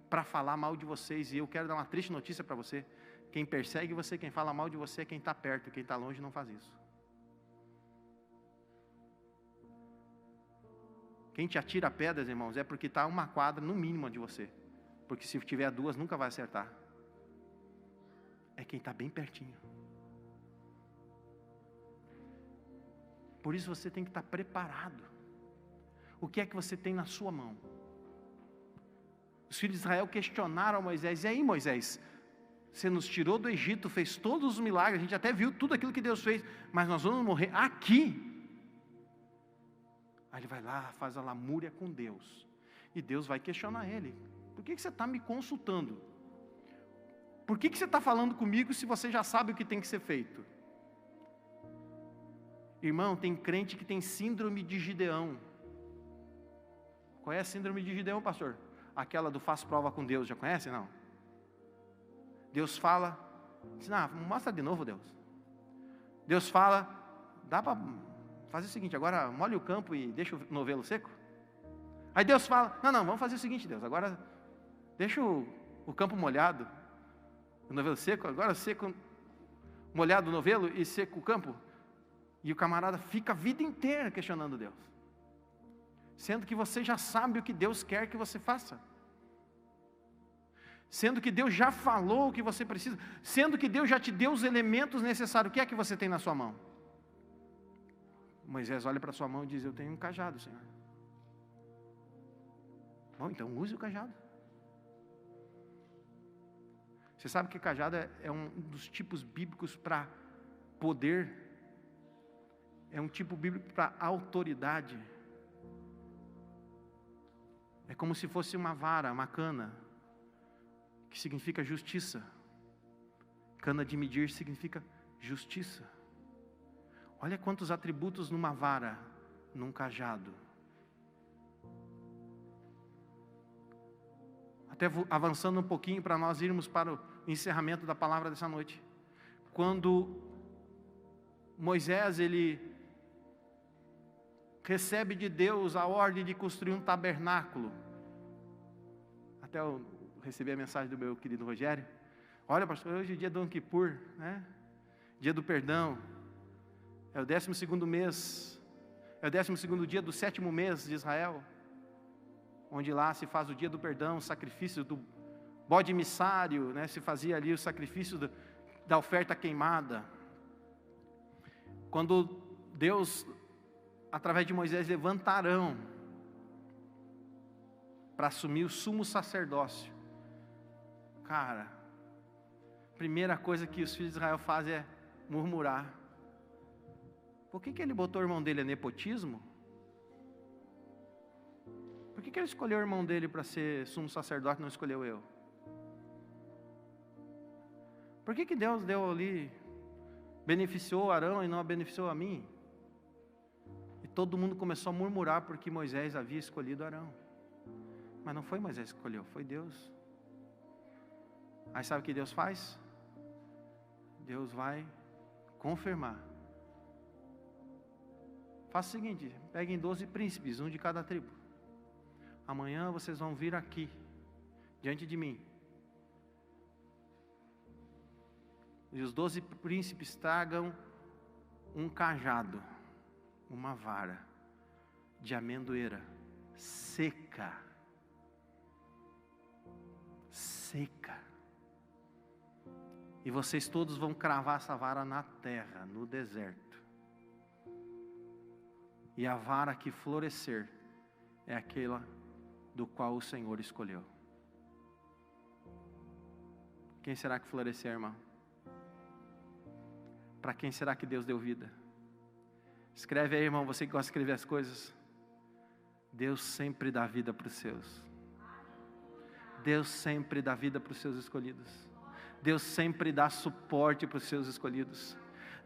para falar mal de vocês. E eu quero dar uma triste notícia para você. Quem persegue você, quem fala mal de você é quem está perto. Quem está longe não faz isso. Quem te atira pedras, irmãos, é porque está uma quadra no mínimo de você. Porque se tiver duas, nunca vai acertar. É quem está bem pertinho. Por isso você tem que estar preparado. O que é que você tem na sua mão? Os filhos de Israel questionaram Moisés: e aí, Moisés, você nos tirou do Egito, fez todos os milagres, a gente até viu tudo aquilo que Deus fez, mas nós vamos morrer aqui. Aí ele vai lá, faz a lamúria com Deus, e Deus vai questionar ele: por que você está me consultando? Por que você está falando comigo se você já sabe o que tem que ser feito? Irmão, tem crente que tem síndrome de Gideão. Qual é a síndrome de Gideão, pastor? Aquela do faz prova com Deus, já conhece, não? Deus fala, diz: mostra de novo, Deus. Deus fala, dá para fazer o seguinte, agora molhe o campo e deixa o novelo seco. Aí Deus fala: não, vamos fazer o seguinte, Deus, agora deixa o campo molhado, o novelo seco, agora seco, molhado o novelo e seco o campo. E o camarada fica a vida inteira questionando Deus, sendo que você já sabe o que Deus quer que você faça, sendo que Deus já falou o que você precisa, sendo que Deus já te deu os elementos necessários. O que é que você tem na sua mão? Moisés olha para sua mão e diz: eu tenho um cajado, Senhor. Bom, então use o cajado. Você sabe que cajado é um dos tipos bíblicos para poder, é um tipo bíblico para autoridade. É como se fosse uma vara, uma cana, que significa justiça. Cana de medir significa justiça. Olha quantos atributos numa vara, num cajado. Até avançando um pouquinho para nós irmos para o encerramento da palavra dessa noite. Quando Moisés, ele recebe de Deus a ordem de construir um tabernáculo. Até eu recebi a mensagem do meu querido Rogério: olha, pastor, hoje é dia do Yom Kippur, né? Dia do perdão. É o 12º mês, é o 12º dia do 7º mês de Israel, onde lá se faz o dia do perdão, o sacrifício do bode emissário, né? Se fazia ali o sacrifício da oferta queimada. Quando Deus, através de Moisés, levanta Arão para assumir o sumo sacerdócio. Cara, a primeira coisa que os filhos de Israel fazem é murmurar. Por que ele botou o irmão dele? É nepotismo? Por que ele escolheu o irmão dele para ser sumo sacerdote e não escolheu eu? Por que Deus deu ali, beneficiou Arão e não beneficiou a mim? E todo mundo começou a murmurar porque Moisés havia escolhido Arão. Mas não foi Moisés que escolheu, foi Deus. Aí sabe o que Deus faz? Deus vai confirmar. Faça o seguinte: peguem 12 príncipes, um de cada tribo. Amanhã vocês vão vir aqui, diante de mim. E os 12 príncipes tragam um cajado, uma vara de amendoeira seca. Seca. E vocês todos vão cravar essa vara na terra, no deserto. E a vara que florescer é aquela do qual o Senhor escolheu. Quem será que florescer, irmão? Para quem será que Deus deu vida? Escreve aí, irmão, você que gosta de escrever as coisas. Deus sempre dá vida para os seus. Deus sempre dá vida para os seus escolhidos. Deus sempre dá suporte para os seus escolhidos.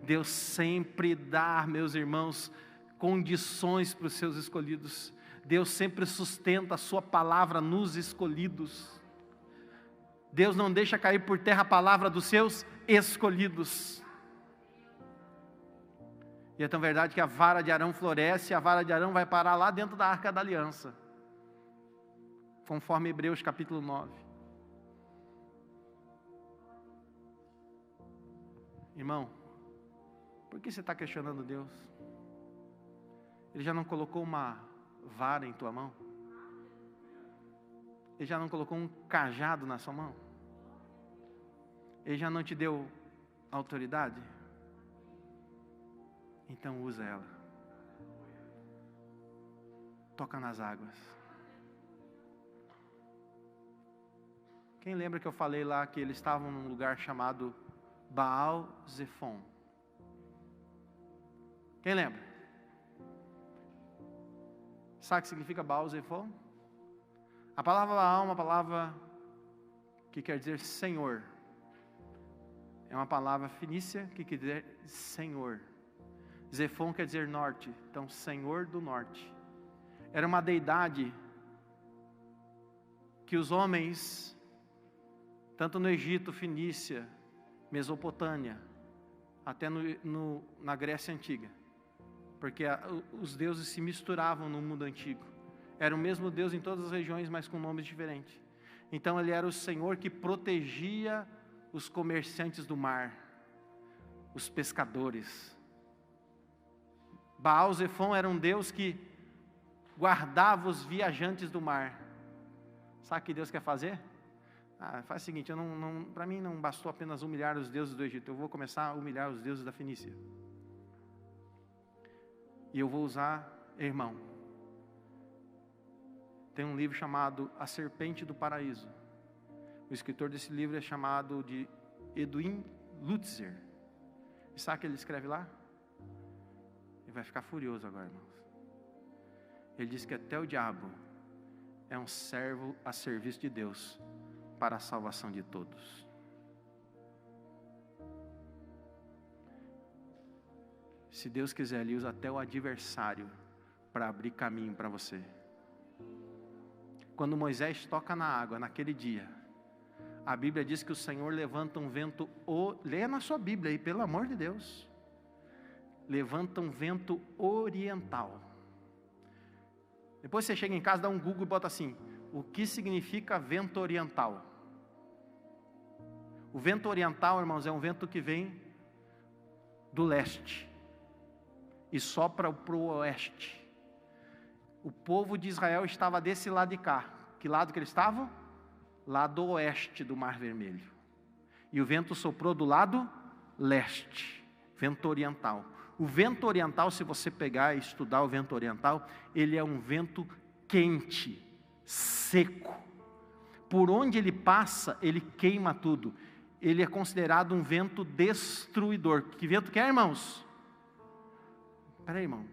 Deus sempre dá, meus irmãos, condições para os seus escolhidos. Deus sempre sustenta a sua palavra nos escolhidos. Deus não deixa cair por terra a palavra dos seus escolhidos. E é tão verdade que a vara de Arão floresce, e a vara de Arão vai parar lá dentro da Arca da Aliança, conforme Hebreus capítulo 9. Irmão, por que você está questionando Deus? Ele já não colocou uma vara em tua mão? Ele já não colocou um cajado na sua mão? Ele já não te deu autoridade? Então usa ela. Toca nas águas. Quem lembra que eu falei lá que eles estavam num lugar chamado Baal Zephon? Quem lembra? Sabe o que significa Baal Zephon? A palavra Baal é uma palavra que quer dizer Senhor. É uma palavra fenícia que quer dizer Senhor. Zephon quer dizer norte, então Senhor do norte. Era uma deidade que os homens, tanto no Egito, Fenícia, Mesopotâmia, até na Grécia Antiga, porque os deuses se misturavam no mundo antigo. Era o mesmo Deus em todas as regiões, mas com nomes diferentes. Então ele era o Senhor que protegia os comerciantes do mar, os pescadores. Baal Zephon era um Deus que guardava os viajantes do mar. Sabe o que Deus quer fazer? Faz o seguinte, para mim não bastou apenas humilhar os deuses do Egito, eu vou começar a humilhar os deuses da Fenícia. E eu vou usar, irmão, tem um livro chamado A Serpente do Paraíso. O escritor desse livro é chamado de Edwin Lutzer. E sabe o que ele escreve lá? Ele vai ficar furioso agora, irmãos. Ele diz que até o diabo é um servo a serviço de Deus para a salvação de todos. Se Deus quiser, Ele usa até o adversário para abrir caminho para você. Quando Moisés toca na água, naquele dia, a Bíblia diz que o Senhor levanta um vento, leia na sua Bíblia aí, pelo amor de Deus. Levanta um vento oriental. Depois você chega em casa, dá um Google e bota assim: o que significa vento oriental? O vento oriental, irmãos, é um vento que vem do leste e sopra para o oeste. O povo de Israel estava desse lado de cá. Que lado que eles estavam? Lado oeste do Mar Vermelho. E o vento soprou do lado leste, vento oriental. O vento oriental, se você pegar e estudar o vento oriental, ele é um vento quente, seco. Por onde ele passa, ele queima tudo. Ele é considerado um vento destruidor. Que vento que é, irmãos? Espera aí, irmão.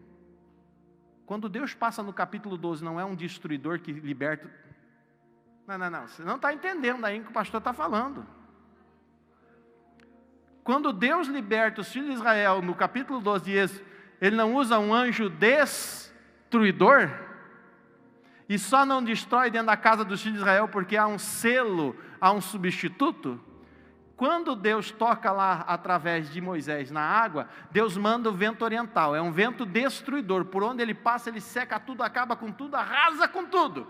Quando Deus passa no capítulo 12, não é um destruidor que liberta... Não, você não está entendendo aí o que o pastor está falando. Quando Deus liberta os filhos de Israel, no capítulo 12 de Êxodo, Ele não usa um anjo destruidor, e só não destrói dentro da casa dos filhos de Israel, porque há um selo, há um substituto. Quando Deus toca lá, através de Moisés, na água, Deus manda o vento oriental, é um vento destruidor, por onde ele passa, ele seca tudo, acaba com tudo, arrasa com tudo.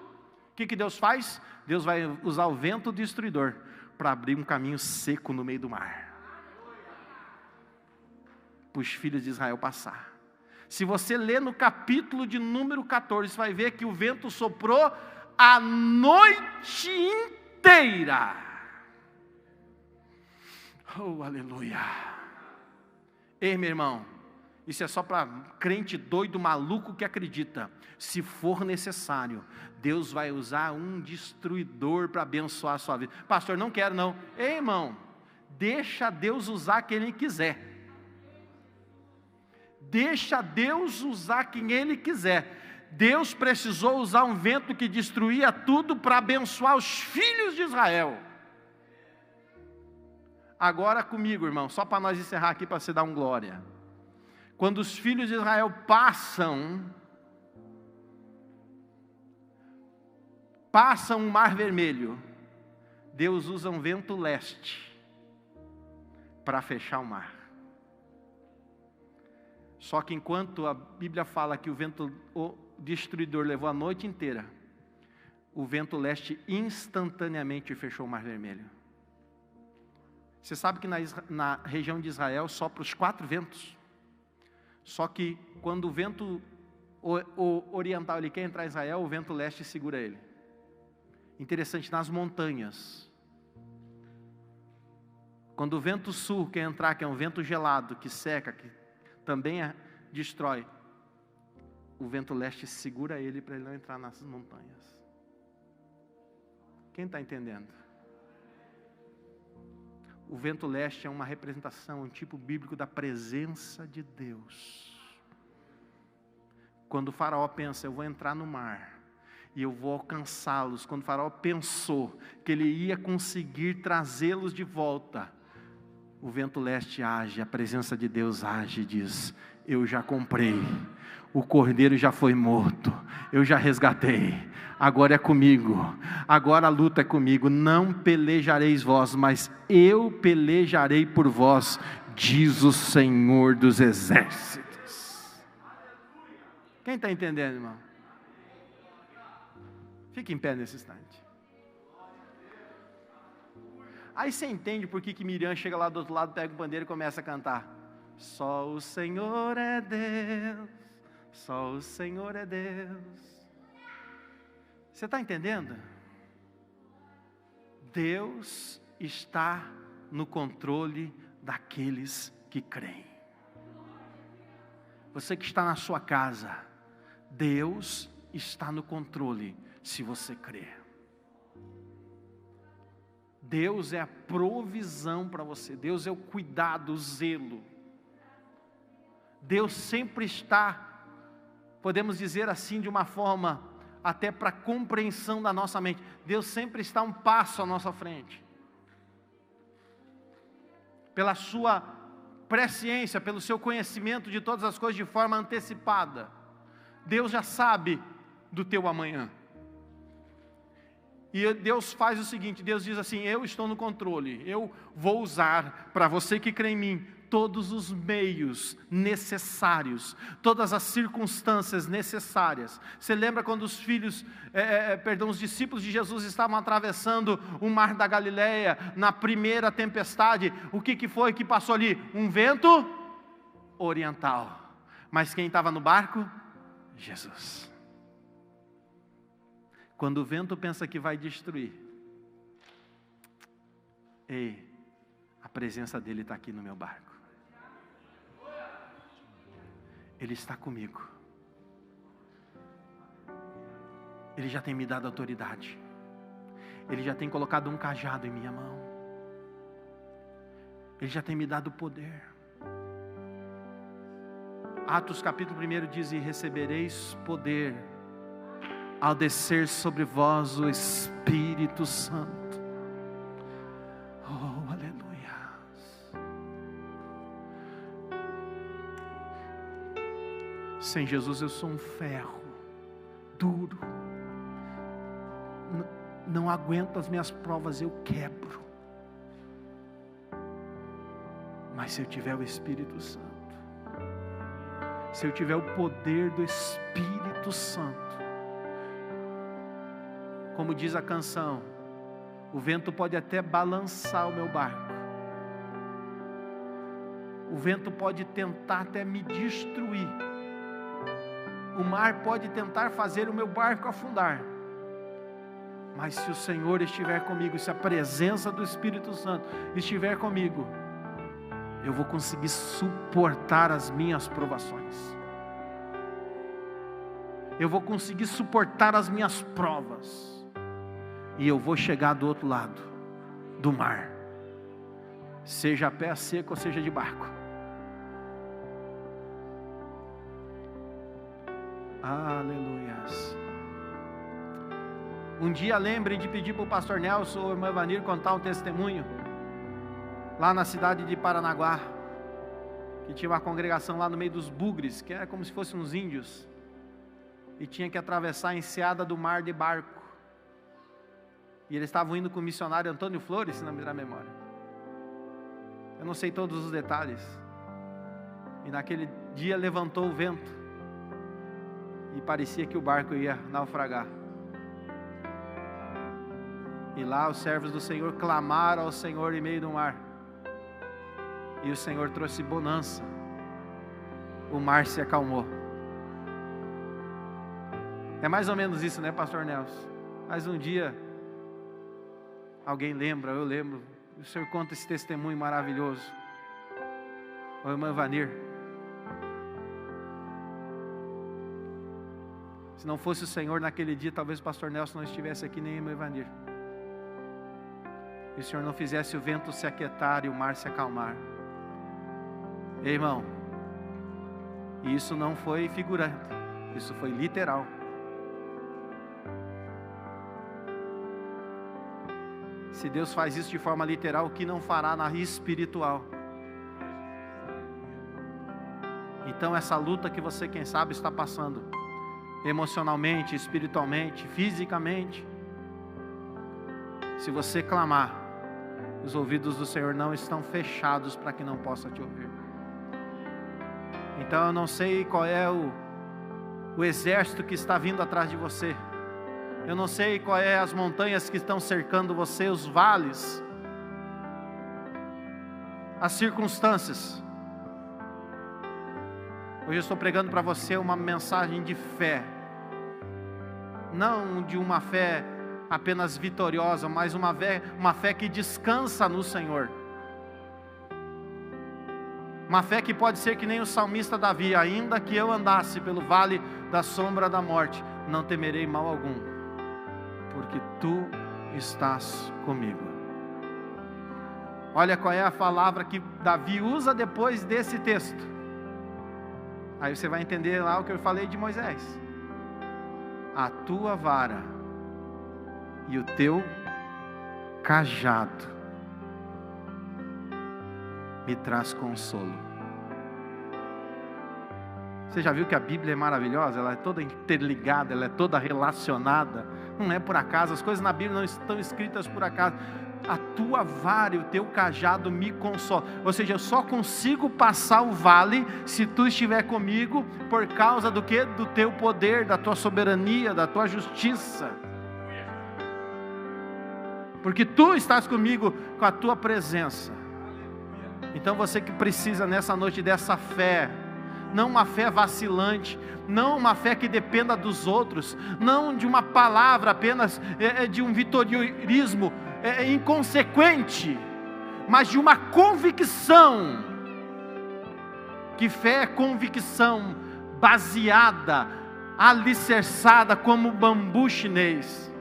O que Deus faz? Deus vai usar o vento destruidor, para abrir um caminho seco no meio do mar, para os filhos de Israel passar. Se você ler no capítulo de número 14, você vai ver que o vento soprou a noite inteira. Oh, aleluia. Ei, meu irmão, isso é só para crente doido, maluco que acredita. Se for necessário, Deus vai usar um destruidor para abençoar a sua vida. Pastor, não quero não. Ei, irmão, deixa Deus usar quem Ele quiser. Deixa Deus usar quem Ele quiser. Deus precisou usar um vento que destruía tudo para abençoar os filhos de Israel. Agora comigo, irmão, só para nós encerrar aqui, para você dar um glória. Quando os filhos de Israel passam o Mar Vermelho, Deus usa um vento leste para fechar o mar. Só que enquanto a Bíblia fala que o vento destruidor levou a noite inteira, o vento leste instantaneamente fechou o Mar Vermelho. Você sabe que na região de Israel sopra os 4 ventos. Só que quando o vento oriental ele quer entrar em Israel, o vento leste segura ele. Interessante, nas montanhas. Quando o vento sul quer entrar, que é um vento gelado, que seca, que também destrói, o vento leste segura ele para ele não entrar nas montanhas. Quem está entendendo? O vento leste é uma representação, um tipo bíblico da presença de Deus. Quando o faraó pensa, eu vou entrar no mar e eu vou alcançá-los. Quando o faraó pensou que ele ia conseguir trazê-los de volta, o vento leste age, a presença de Deus age e diz, eu já comprei, o cordeiro já foi morto, eu já resgatei, agora é comigo, agora a luta é comigo, não pelejareis vós, mas eu pelejarei por vós, diz o Senhor dos Exércitos. Quem está entendendo, irmão? Fique em pé nesse instante. Aí você entende por que Miriam chega lá do outro lado, pega o pandeiro e começa a cantar. Só o Senhor é Deus, só o Senhor é Deus. Você está entendendo? Deus está no controle daqueles que creem. Você que está na sua casa, Deus está no controle se você crer. Deus é a provisão para você, Deus é o cuidado, o zelo. Deus sempre está, podemos dizer assim de uma forma, até para compreensão da nossa mente, Deus sempre está um passo à nossa frente. Pela sua presciência, pelo seu conhecimento de todas as coisas de forma antecipada, Deus já sabe do teu amanhã. E Deus faz o seguinte, Deus diz assim, eu estou no controle, eu vou usar, para você que crê em mim, todos os meios necessários, todas as circunstâncias necessárias. Você lembra quando os os discípulos de Jesus estavam atravessando o mar da Galileia, na primeira tempestade, o que foi que passou ali? Um vento oriental. Mas quem estava no barco? Jesus. Quando o vento pensa que vai destruir, ei, a presença dele está aqui no meu barco. Ele está comigo. Ele já tem me dado autoridade. Ele já tem colocado um cajado em minha mão. Ele já tem me dado poder. Atos capítulo 1 diz, e recebereis poder ao descer sobre vós o Espírito Santo. Oh, aleluia. Sem Jesus eu sou um ferro duro. Não aguento as minhas provas, eu quebro. Mas se eu tiver o Espírito Santo, se eu tiver o poder do Espírito Santo, como diz a canção, o vento pode até balançar o meu barco, o vento pode tentar até me destruir, o mar pode tentar fazer o meu barco afundar, mas se o Senhor estiver comigo, se a presença do Espírito Santo estiver comigo, eu vou conseguir suportar as minhas provações, eu vou conseguir suportar as minhas provas, e eu vou chegar do outro lado do mar, seja a pé seco ou seja de barco. Aleluias. Um dia lembrem de pedir para o pastor Nelson ou o irmão Evanir contar um testemunho lá na cidade de Paranaguá, que tinha uma congregação lá no meio dos bugres, que era como se fossem uns índios, e tinha que atravessar a enseada do mar de barco, e eles estavam indo com o missionário Antônio Flores, se não me engano a memória. Eu não sei todos os detalhes, e naquele dia levantou o vento, e parecia que o barco ia naufragar, e lá os servos do Senhor clamaram ao Senhor em meio do mar, e o Senhor trouxe bonança, o mar se acalmou. É mais ou menos isso, né, pastor Nelson? Mas um dia, alguém lembra, eu lembro, o Senhor conta esse testemunho maravilhoso. O irmão Vanir, se não fosse o Senhor naquele dia, talvez o pastor Nelson não estivesse aqui, nem o irmão Vanir. E o Senhor não fizesse o vento se aquietar e o mar se acalmar. Ei, irmão, isso não foi figurante, isso foi literal. Se Deus faz isso de forma literal, o que não fará na espiritual? Então essa luta que você, quem sabe, está passando, emocionalmente, espiritualmente, fisicamente, se você clamar, os ouvidos do Senhor não estão fechados para que não possa te ouvir. Então eu não sei qual é o exército que está vindo atrás de você. Eu não sei qual é as montanhas que estão cercando você, os vales, as circunstâncias. Hoje eu estou pregando para você uma mensagem de fé. Não de uma fé apenas vitoriosa, mas uma fé que descansa no Senhor. Uma fé que pode ser que nem o salmista Davi: ainda que eu andasse pelo vale da sombra da morte, não temerei mal algum, porque tu estás comigo. Olha qual é a palavra que Davi usa depois desse texto. Aí você vai entender lá o que eu falei de Moisés. A tua vara e o teu cajado me traz consolo. Você já viu que a Bíblia é maravilhosa? Ela é toda interligada, ela é toda relacionada. Não é por acaso, as coisas na Bíblia não estão escritas por acaso. A tua vara e o teu cajado me consolam. Ou seja, eu só consigo passar o vale se tu estiver comigo, por causa do quê? Do teu poder, da tua soberania, da tua justiça. Porque tu estás comigo com a tua presença. Então você que precisa nessa noite dessa fé, não uma fé vacilante, não uma fé que dependa dos outros, não de uma palavra apenas de um vitoriorismo inconsequente, mas de uma convicção, que fé é convicção baseada, alicerçada como o bambu chinês,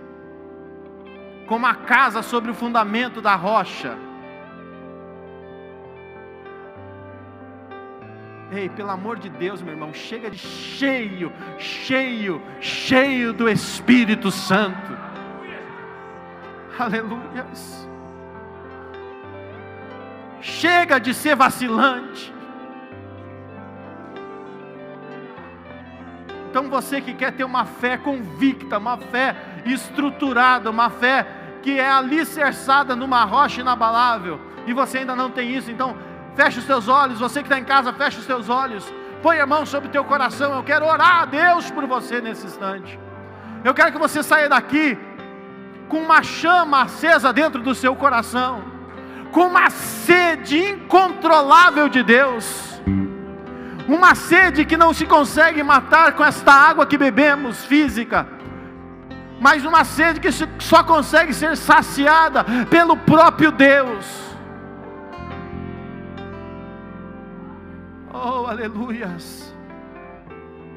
como a casa sobre o fundamento da rocha. Ei, pelo amor de Deus, meu irmão, chega de cheio do Espírito Santo. Aleluias. Chega de ser vacilante. Então você que quer ter uma fé convicta, uma fé estruturada, uma fé que é alicerçada numa rocha inabalável, e você ainda não tem isso, então feche os teus olhos. Você que está em casa, feche os teus olhos, põe a mão sobre o teu coração. Eu quero orar a Deus por você nesse instante. Eu quero que você saia daqui com uma chama acesa dentro do seu coração, com uma sede incontrolável de Deus, uma sede que não se consegue matar com esta água que bebemos física, mas uma sede que só consegue ser saciada pelo próprio Deus. Oh, aleluias.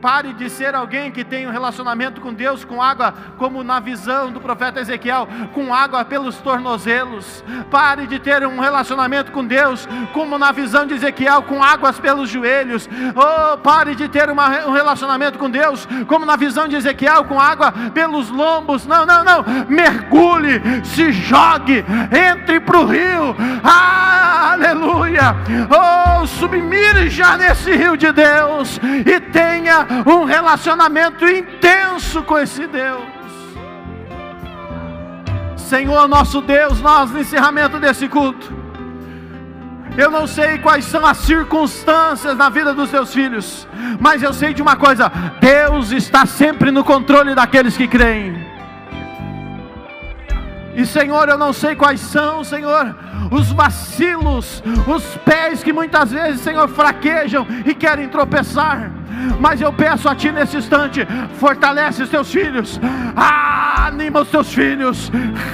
Pare de ser alguém que tem um relacionamento com Deus com água, como na visão do profeta Ezequiel, com água pelos tornozelos. Pare de ter um relacionamento com Deus, como na visão de Ezequiel, com águas pelos joelhos. Oh, pare de ter um relacionamento com Deus, como na visão de Ezequiel, com água pelos lombos. Não, não, não. Mergulhe, se jogue, entre para o rio. Aleluia. Oh, submerja nesse rio de Deus e tenha um relacionamento intenso com esse Deus. Senhor nosso Deus, nós no encerramento desse culto, eu não sei quais são as circunstâncias na vida dos teus filhos, mas eu sei de uma coisa: Deus está sempre no controle daqueles que creem. E Senhor, eu não sei quais são, Senhor, os vacilos, os pés que muitas vezes, Senhor, fraquejam e querem tropeçar. Mas eu peço a Ti nesse instante: fortalece os Teus filhos, anima os Teus filhos,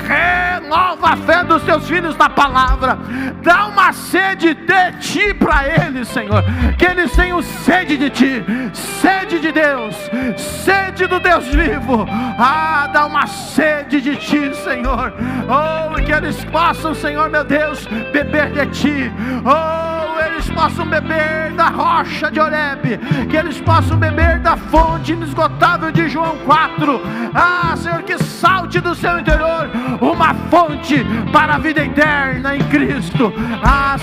renova a fé dos Teus filhos na palavra, dá uma sede de Ti para eles, Senhor, que eles tenham sede de Ti, sede de Deus, sede do Deus vivo. Dá uma sede de Ti, Senhor. Oh, e que eles possam, Senhor meu Deus, beber de Ti. Oh, eles possam beber da rocha de Horebe, que eles possam beber da fonte inesgotável de João 4. Senhor, que salte do seu interior uma fonte para a vida eterna em Cristo.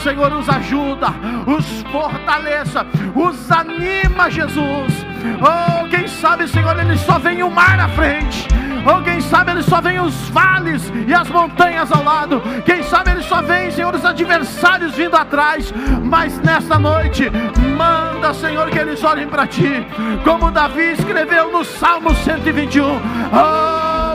Senhor, os ajuda, os fortaleça, os anima, Jesus. Oh, quem sabe, Senhor, eles só veem o mar à frente. Ou quem sabe eles só veem os vales e as montanhas ao lado. Quem sabe eles só veem, Senhor, os adversários vindo atrás. Mas nesta noite, manda, Senhor, que eles olhem para Ti, como Davi escreveu no Salmo 121.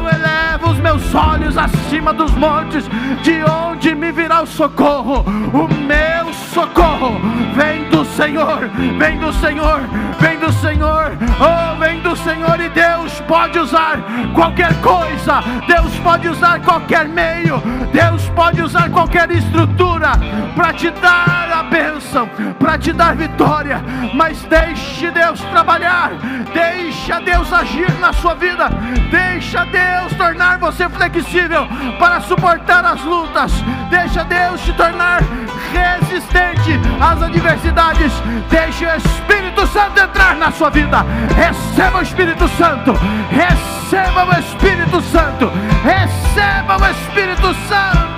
Eleva os meus olhos acima dos montes, de onde me virá o socorro? O meu socorro vem do Senhor, vem do Senhor, vem do Senhor. Vem do Senhor. E Deus pode usar qualquer coisa, Deus pode usar qualquer meio, Deus pode usar qualquer estrutura para te dar a bênção, para te dar vitória. Mas deixe Deus trabalhar, deixa Deus agir na sua vida, deixa Deus tornar você flexível para suportar as lutas, deixa Deus te tornar resistente às adversidades. Deixe o Espírito Santo entrar na sua vida. Receba o Espírito Santo, receba o Espírito Santo, receba o Espírito Santo.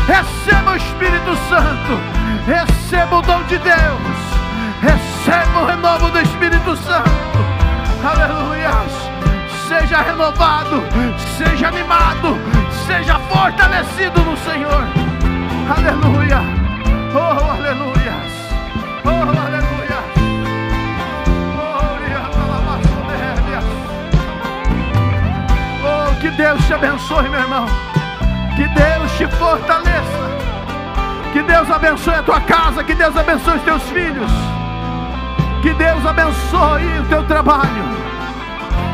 Receba o Espírito Santo, receba o dom de Deus, receba o renovo do Espírito Santo. Aleluia. Seja renovado, seja animado, seja fortalecido no Senhor. Aleluia. Oh, aleluia. Oh, aleluia. Oh, que Deus te abençoe, meu irmão. Que Deus te fortaleça. Que Deus abençoe a tua casa. Que Deus abençoe os teus filhos. Que Deus abençoe o teu trabalho.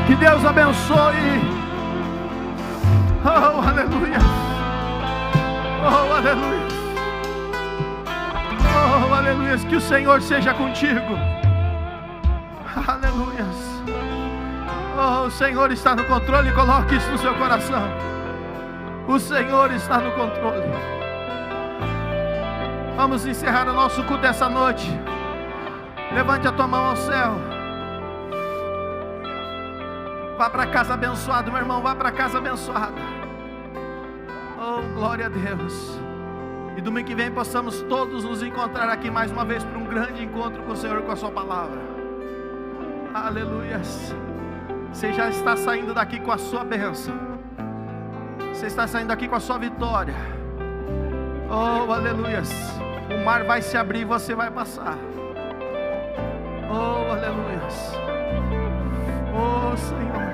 Que Deus abençoe. Oh, aleluia. Oh, aleluia. Oh, aleluia. Que o Senhor seja contigo. Aleluia. Oh, o Senhor está no controle. Coloque isso no seu coração. O Senhor está no controle. Vamos encerrar o nosso culto essa noite. Levante a tua mão ao céu. Vá para casa abençoado, meu irmão. Vá para casa abençoado. Oh, glória a Deus. E domingo que vem possamos todos nos encontrar aqui mais uma vez para um grande encontro com o Senhor e com a sua palavra. Aleluia. Você já está saindo daqui com a sua bênção. Você está saindo daqui com a sua vitória. Oh, aleluia. O mar vai se abrir e você vai passar. Oh, aleluia. Oh, Senhor.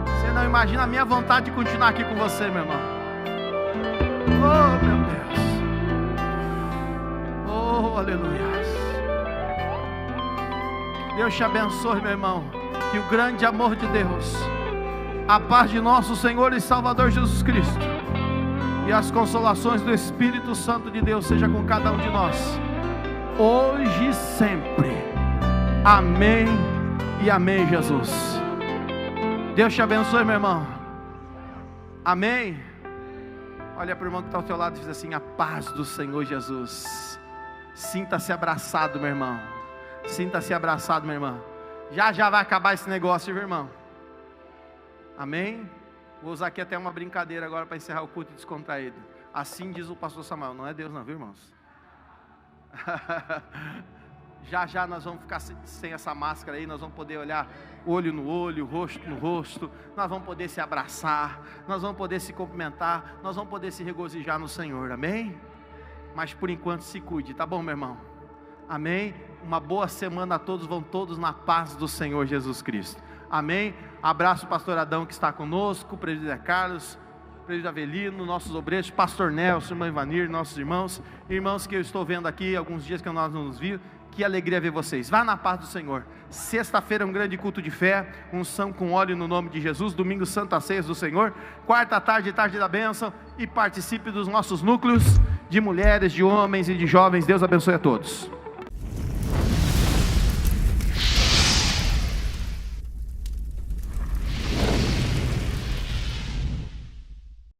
Você não imagina a minha vontade de continuar aqui com você, meu irmão. Oh, meu Deus. Oh, aleluia. Deus te abençoe, meu irmão. que o grande amor de Deus, a paz de nosso Senhor e Salvador Jesus Cristo e as consolações do Espírito Santo de Deus seja com cada um de nós, hoje e sempre. Amém e amém, Jesus. Deus te abençoe, meu irmão. Amém. Olha para o irmão que está ao teu lado e diz assim: a paz do Senhor Jesus. Sinta-se abraçado, meu irmão. Sinta-se abraçado, minha irmã. Já vai acabar esse negócio, viu, irmão? Amém? Vou usar aqui até uma brincadeira agora para encerrar o culto descontraído. Assim diz o pastor Samuel. Não é Deus não, viu, irmãos? Já nós vamos ficar sem essa máscara aí. Nós vamos poder olhar olho no olho, rosto no rosto. Nós vamos poder se abraçar. Nós vamos poder se cumprimentar. Nós vamos poder se regozijar no Senhor, amém? Mas por enquanto se cuide, tá bom, meu irmão? Amém? Uma boa semana a todos. Vão todos na paz do Senhor Jesus Cristo. Amém? Abraço o pastor Adão que está conosco, o presbítero Carlos, o presbítero Avelino, nossos obreiros, pastor Nelson, irmã Ivanir, nossos irmãos que eu estou vendo aqui, alguns dias que nós não nos vimos. Que alegria ver vocês. Vá na paz do Senhor. Sexta-feira um grande culto de fé, unção com óleo no nome de Jesus. Domingo, Santa Ceia do Senhor. Quarta tarde da bênção. E participe dos nossos núcleos de mulheres, de homens e de jovens. Deus abençoe a todos.